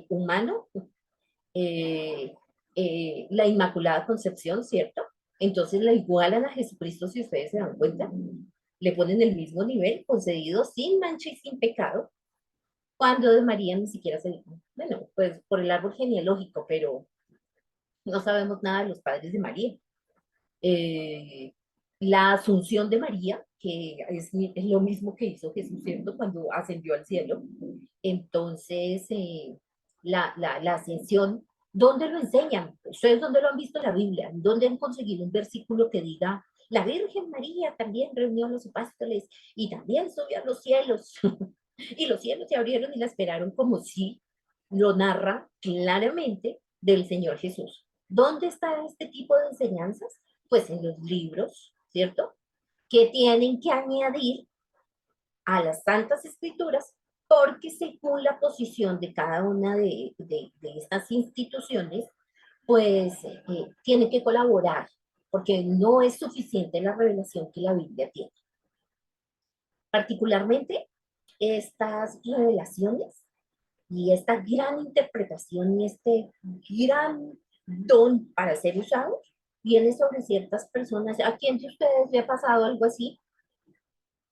humano, eh, la Inmaculada Concepción, ¿cierto? Entonces la igualan a Jesucristo, si ustedes se dan cuenta, le ponen el mismo nivel, concedido sin mancha y sin pecado, cuando de María ni siquiera se dijo, bueno, pues por el árbol genealógico, pero no sabemos nada de los padres de María. Eh, la asunción de María, que es lo mismo que hizo Jesús, ¿cierto? Cuando ascendió al cielo. Entonces, la ascensión, ¿dónde lo enseñan? ¿Ustedes dónde lo han visto en la Biblia? ¿Dónde han conseguido un versículo que diga, la Virgen María también reunió a los apóstoles y también subió a los cielos? Y los cielos se abrieron y la esperaron, como si lo narra claramente del Señor Jesús. ¿Dónde está este tipo de enseñanzas? Pues en los libros, ¿cierto? Que tienen que añadir a las Santas Escrituras, porque según la posición de cada una de estas instituciones, pues tiene que colaborar, porque no es suficiente la revelación que la Biblia tiene. Particularmente, estas revelaciones y esta gran interpretación y este gran don para ser usado viene sobre ciertas personas. ¿A quién de ustedes le ha pasado algo así?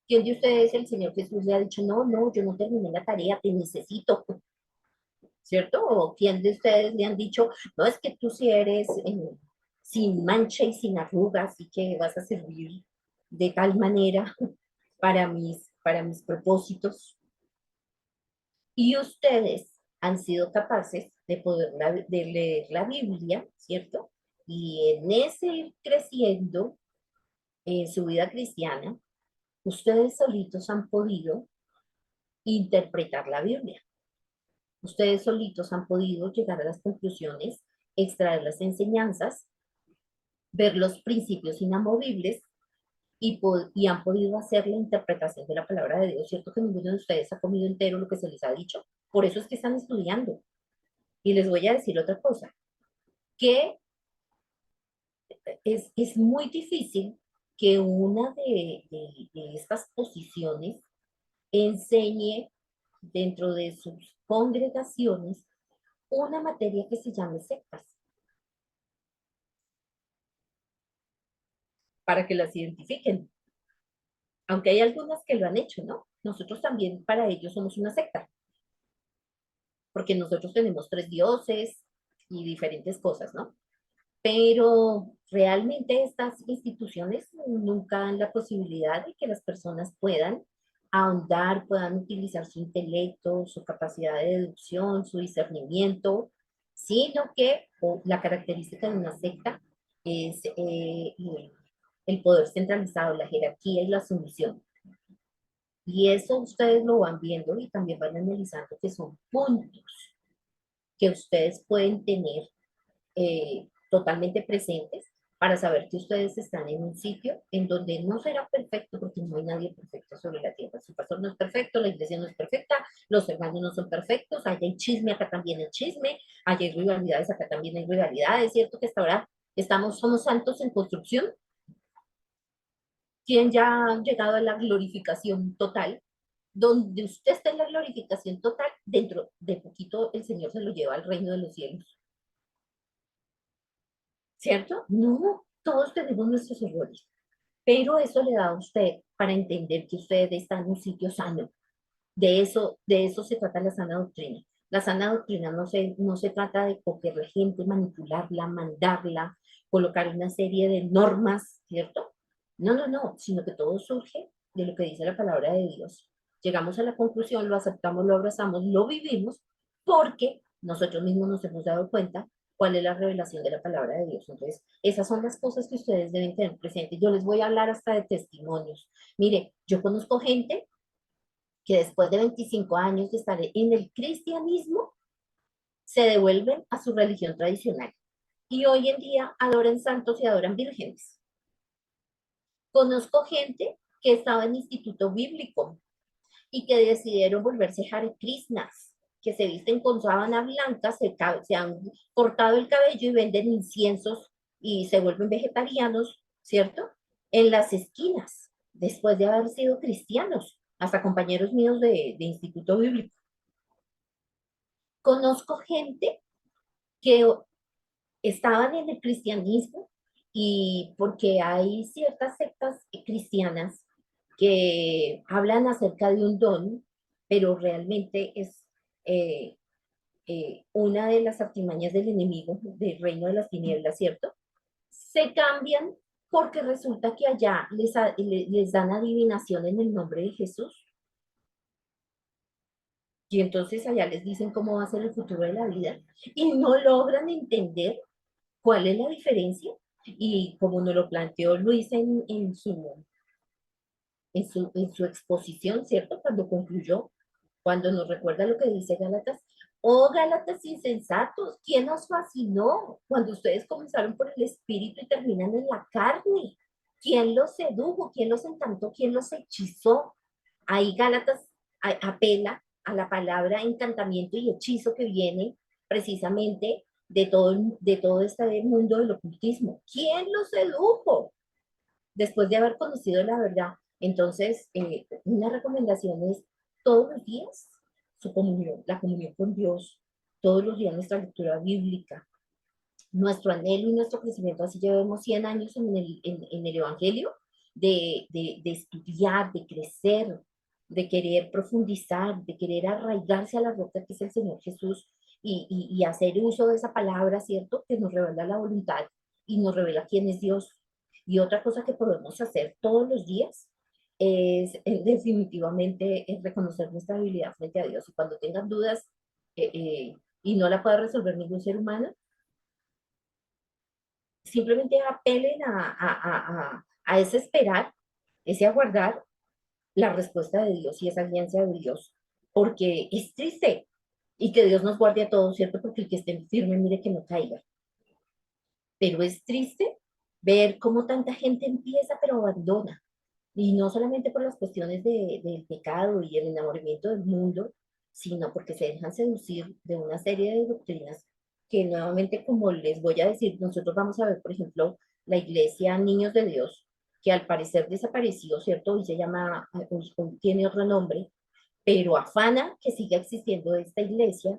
¿Quién de ustedes el Señor Jesús le ha dicho, no, no, yo no terminé la tarea, te necesito? ¿Cierto? ¿O quién de ustedes le han dicho, no, es que tú sí eres sin mancha y sin arrugas y que vas a servir de tal manera para mis propósitos? Y ustedes han sido capaces de de leer la Biblia, ¿cierto? Y en ese ir creciendo en su vida cristiana, ustedes solitos han podido interpretar la Biblia. Ustedes solitos han podido llegar a las conclusiones, extraer las enseñanzas, ver los principios inamovibles y han podido hacer la interpretación de la palabra de Dios. ¿Cierto que ninguno de ustedes ha comido entero lo que se les ha dicho? Por eso es que están estudiando. Y les voy a decir otra cosa, que es muy difícil que una de estas posiciones enseñe dentro de sus congregaciones una materia que se llame sectas, para que las identifiquen. Aunque hay algunas que lo han hecho, ¿no? Nosotros también para ellos somos una secta, porque nosotros tenemos 3 dioses y diferentes cosas, ¿no? Pero realmente estas instituciones nunca dan la posibilidad de que las personas puedan ahondar, puedan utilizar su intelecto, su capacidad de deducción, su discernimiento, sino que la característica de una secta es el poder centralizado, la jerarquía y la sumisión. Y eso ustedes lo van viendo y también van analizando que son puntos que ustedes pueden tener totalmente presentes para saber que ustedes están en un sitio en donde no será perfecto, porque no hay nadie perfecto sobre la tierra. Su pastor no es perfecto, la iglesia no es perfecta, los hermanos no son perfectos, allá hay chisme, acá también hay chisme, allá hay rivalidades, acá también hay rivalidades. Es cierto que hasta ahora somos santos en construcción. ¿Quién ya ha llegado a la glorificación total? Donde usted está en la glorificación total, dentro de poquito el Señor se lo lleva al reino de los cielos. ¿Cierto? No, todos tenemos nuestros errores, pero eso le da a usted para entender que usted está en un sitio sano. De eso se trata la sana doctrina. La sana doctrina no se trata de coger la gente, manipularla, mandarla, colocar una serie de normas, ¿cierto? No, no, no, sino que todo surge de lo que dice la palabra de Dios. Llegamos a la conclusión, lo aceptamos, lo abrazamos, lo vivimos, porque nosotros mismos nos hemos dado cuenta cuál es la revelación de la palabra de Dios. Entonces, esas son las cosas que ustedes deben tener presentes. Yo les voy a hablar hasta de testimonios. Mire, yo conozco gente que después de 25 años de estar en el cristianismo, se devuelven a su religión tradicional. Y hoy en día adoran santos y adoran vírgenes. Conozco gente que estaba en instituto bíblico y que decidieron volverse Hare Krishnas que se visten con sábana blanca, se han cortado el cabello y venden inciensos y se vuelven vegetarianos, ¿cierto? En las esquinas, después de haber sido cristianos, hasta compañeros míos de instituto bíblico. Conozco gente que estaban en el cristianismo y porque hay ciertas sectas cristianas que hablan acerca de un don, pero realmente es una de las artimañas del enemigo, del reino de las tinieblas, ¿cierto? Se cambian porque resulta que allá les dan adivinación en el nombre de Jesús. Y entonces allá les dicen cómo va a ser el futuro de la vida y no logran entender cuál es la diferencia. Y como nos lo planteó Luis en su exposición, ¿cierto? Cuando concluyó, cuando nos recuerda lo que dice Gálatas, oh Gálatas insensatos, ¿quién os fascinó cuando ustedes comenzaron por el espíritu y terminan en la carne? ¿Quién los sedujo? ¿Quién los encantó? ¿Quién los hechizó? Ahí Gálatas apela a la palabra encantamiento y hechizo que viene precisamente de todo este mundo del ocultismo. ¿Quién los sedujo? Después de haber conocido la verdad. Entonces, una recomendación es todos los días su comunión, la comunión con Dios, todos los días nuestra lectura bíblica, nuestro anhelo y nuestro crecimiento. Así llevamos 100 años en el Evangelio, de estudiar, de crecer, de querer profundizar, de querer arraigarse a la roca que es el Señor Jesús y hacer uso de esa palabra, ¿cierto? Que nos revela la voluntad y nos revela quién es Dios. Y otra cosa que podemos hacer todos los días definitivamente es reconocer nuestra habilidad frente a Dios. Y cuando tengan dudas y no la pueda resolver ningún ser humano, simplemente apelen a ese esperar, ese aguardar la respuesta de Dios y esa alianza de Dios, porque es triste y que Dios nos guarde a todos, ¿cierto? Porque el que esté firme, mire que no caiga. Pero es triste ver cómo tanta gente empieza pero abandona. Y no solamente por las cuestiones del pecado y el enamoramiento del mundo, sino porque se dejan seducir de una serie de doctrinas que nuevamente, como les voy a decir, nosotros vamos a ver, por ejemplo, la iglesia Niños de Dios, que al parecer desapareció, ¿cierto? Hoy se llama, hoy tiene otro nombre, pero afana que siga existiendo esta iglesia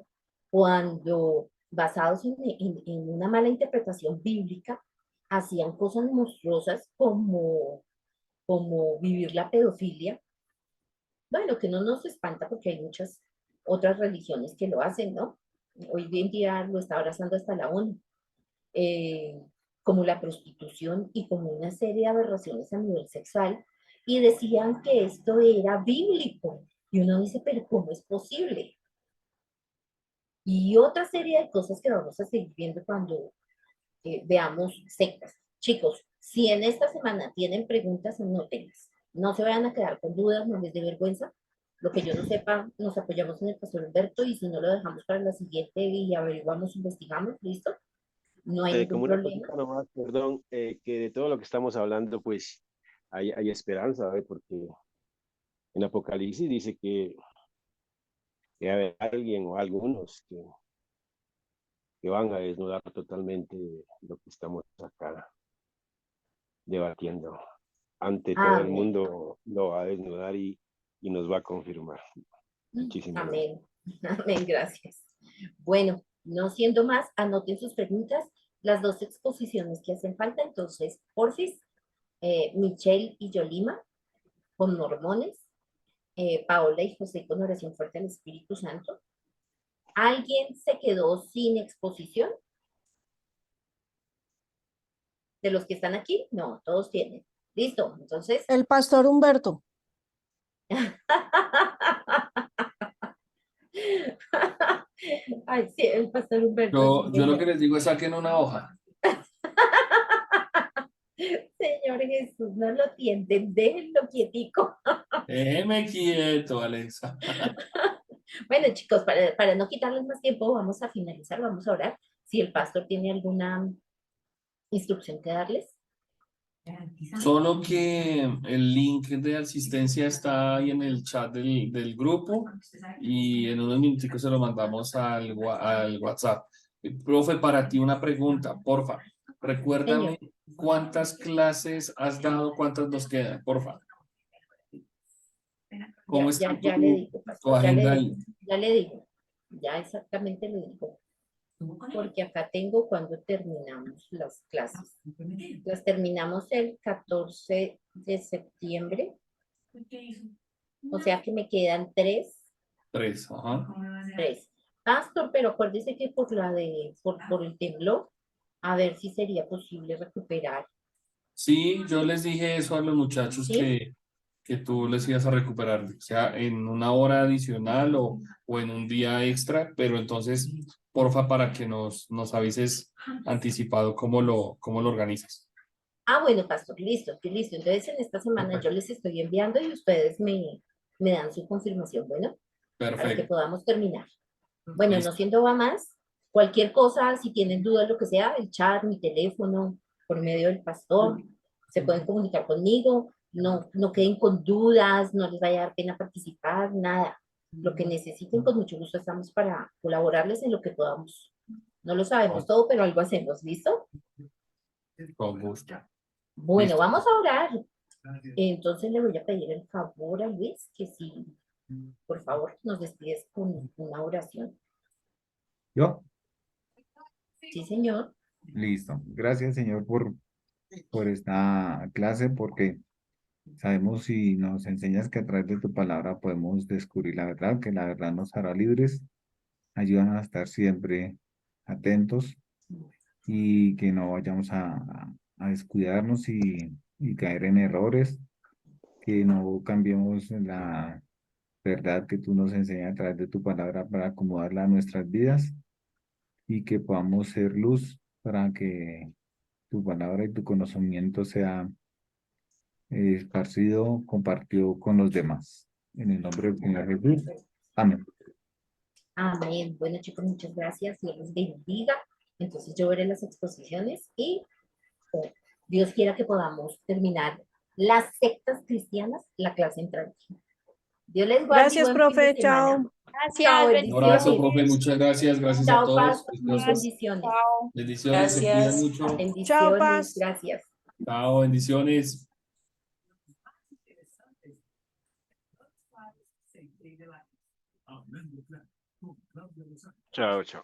cuando, basados en una mala interpretación bíblica, hacían cosas monstruosas como vivir la pedofilia. Bueno, que no nos espanta porque hay muchas otras religiones que lo hacen, ¿no? Hoy en día lo está abrazando hasta la ONU. Como la prostitución y como una serie de aberraciones a nivel sexual, y decían que esto era bíblico. Y uno dice, pero ¿cómo es posible? Y otra serie de cosas que vamos a seguir viendo cuando veamos sectas. Chicos, si en esta semana tienen preguntas, anótenlas. No se vayan a quedar con dudas, no les dé vergüenza. Lo que yo no sepa, nos apoyamos en el pastor Humberto y si no lo dejamos para la siguiente y averiguamos, investigamos, ¿listo? No hay ningún Como una problema. cosita nomás, perdón, que de todo lo que estamos hablando, pues hay esperanza, ¿ve? Porque en Apocalipsis dice que hay alguien o algunos que van a desnudar totalmente lo que estamos acá debatiendo. Ante todo el Amén. mundo lo va a desnudar y nos va a confirmar. Muchísimas gracias. Amén. Amén, gracias. Bueno, no siendo más, anoten sus preguntas, las dos exposiciones que hacen falta, entonces, porfis, Michelle y Yolima con mormones, Paola y José con oración fuerte al Espíritu Santo. ¿Alguien se quedó sin exposición? ¿De los que están aquí? No, todos tienen. Listo, entonces. El pastor Humberto. Ay, sí, el pastor Humberto. Yo lo que les digo es saquen una hoja. Señor Jesús, no lo tienten, déjenlo quietico. Déjeme quieto, Alexa. Bueno, chicos, para no quitarles más tiempo, vamos a finalizar, vamos a orar. Si el pastor tiene alguna instrucción que darles. Solo que el link de asistencia está ahí en el chat del grupo y en unos minuticos se lo mandamos al WhatsApp. Profe, para ti una pregunta, porfa. Recuérdame cuántas clases has dado, cuántas nos quedan, porfa. ¿Cómo está Ya le digo, tu pastor, agenda ahí? ya le digo, ya exactamente le digo. Porque acá tengo cuando terminamos las clases. Las terminamos el 14 de septiembre. O sea que me quedan 3. 3, ajá. 3. Pastor, pero acuérdese que por el temblor, a ver si sería posible recuperar. Sí, yo les dije eso a los muchachos ¿Sí? que tú les ibas a recuperar, o sea, en una hora adicional o en un día extra, pero entonces, porfa, para que nos avises anticipado cómo lo organizas. Ah, bueno, pastor, listo, listo. Entonces en esta semana yo les estoy enviando y ustedes me dan su confirmación, bueno, para que Perfecto. podamos terminar. Bueno, no Listo. siendo va más, cualquier cosa, si tienen dudas, lo que sea, el chat, mi teléfono, por medio del pastor, se pueden comunicar conmigo, no queden con dudas, no les vaya a dar pena participar, nada. Lo que necesiten, con mucho gusto estamos para colaborarles en lo que podamos. No lo sabemos todo, pero algo hacemos, ¿listo? Con gusto. Bueno, Listo. vamos a orar. Entonces le voy a pedir el favor a Luis que si, por favor, nos despides con una oración. ¿Yo? Sí, señor. Listo. Gracias, Señor, por esta clase, porque sabemos y nos enseñas que a través de tu palabra podemos descubrir la verdad, que la verdad nos hará libres. Ayúdanos a estar siempre atentos y que no vayamos a descuidarnos y caer en errores, que no cambiemos la verdad que tú nos enseñas a través de tu palabra para acomodarla a nuestras vidas y que podamos ser luz para que tu palabra y tu conocimiento sea esparcido, compartido con los demás. En el nombre del Señor Jesús. Amén. Amén. Bueno, chicos, muchas gracias. Dios los bendiga. Entonces yo veré las exposiciones y Dios quiera que podamos terminar las sectas cristianas, la clase entrante. Dios les guarde y Gracias, buen fin de profe. semana. Chao. Chao, Gracias, Un abrazo, bendiciones. profe. Muchas gracias. Gracias a Chao, todos. Paz. Preciosos. Bendiciones. Chao. Bendiciones. Se cuidan Gracias. mucho. Chao, Bendiciones. Paz. Gracias. Chao. Bendiciones. Chao, chao.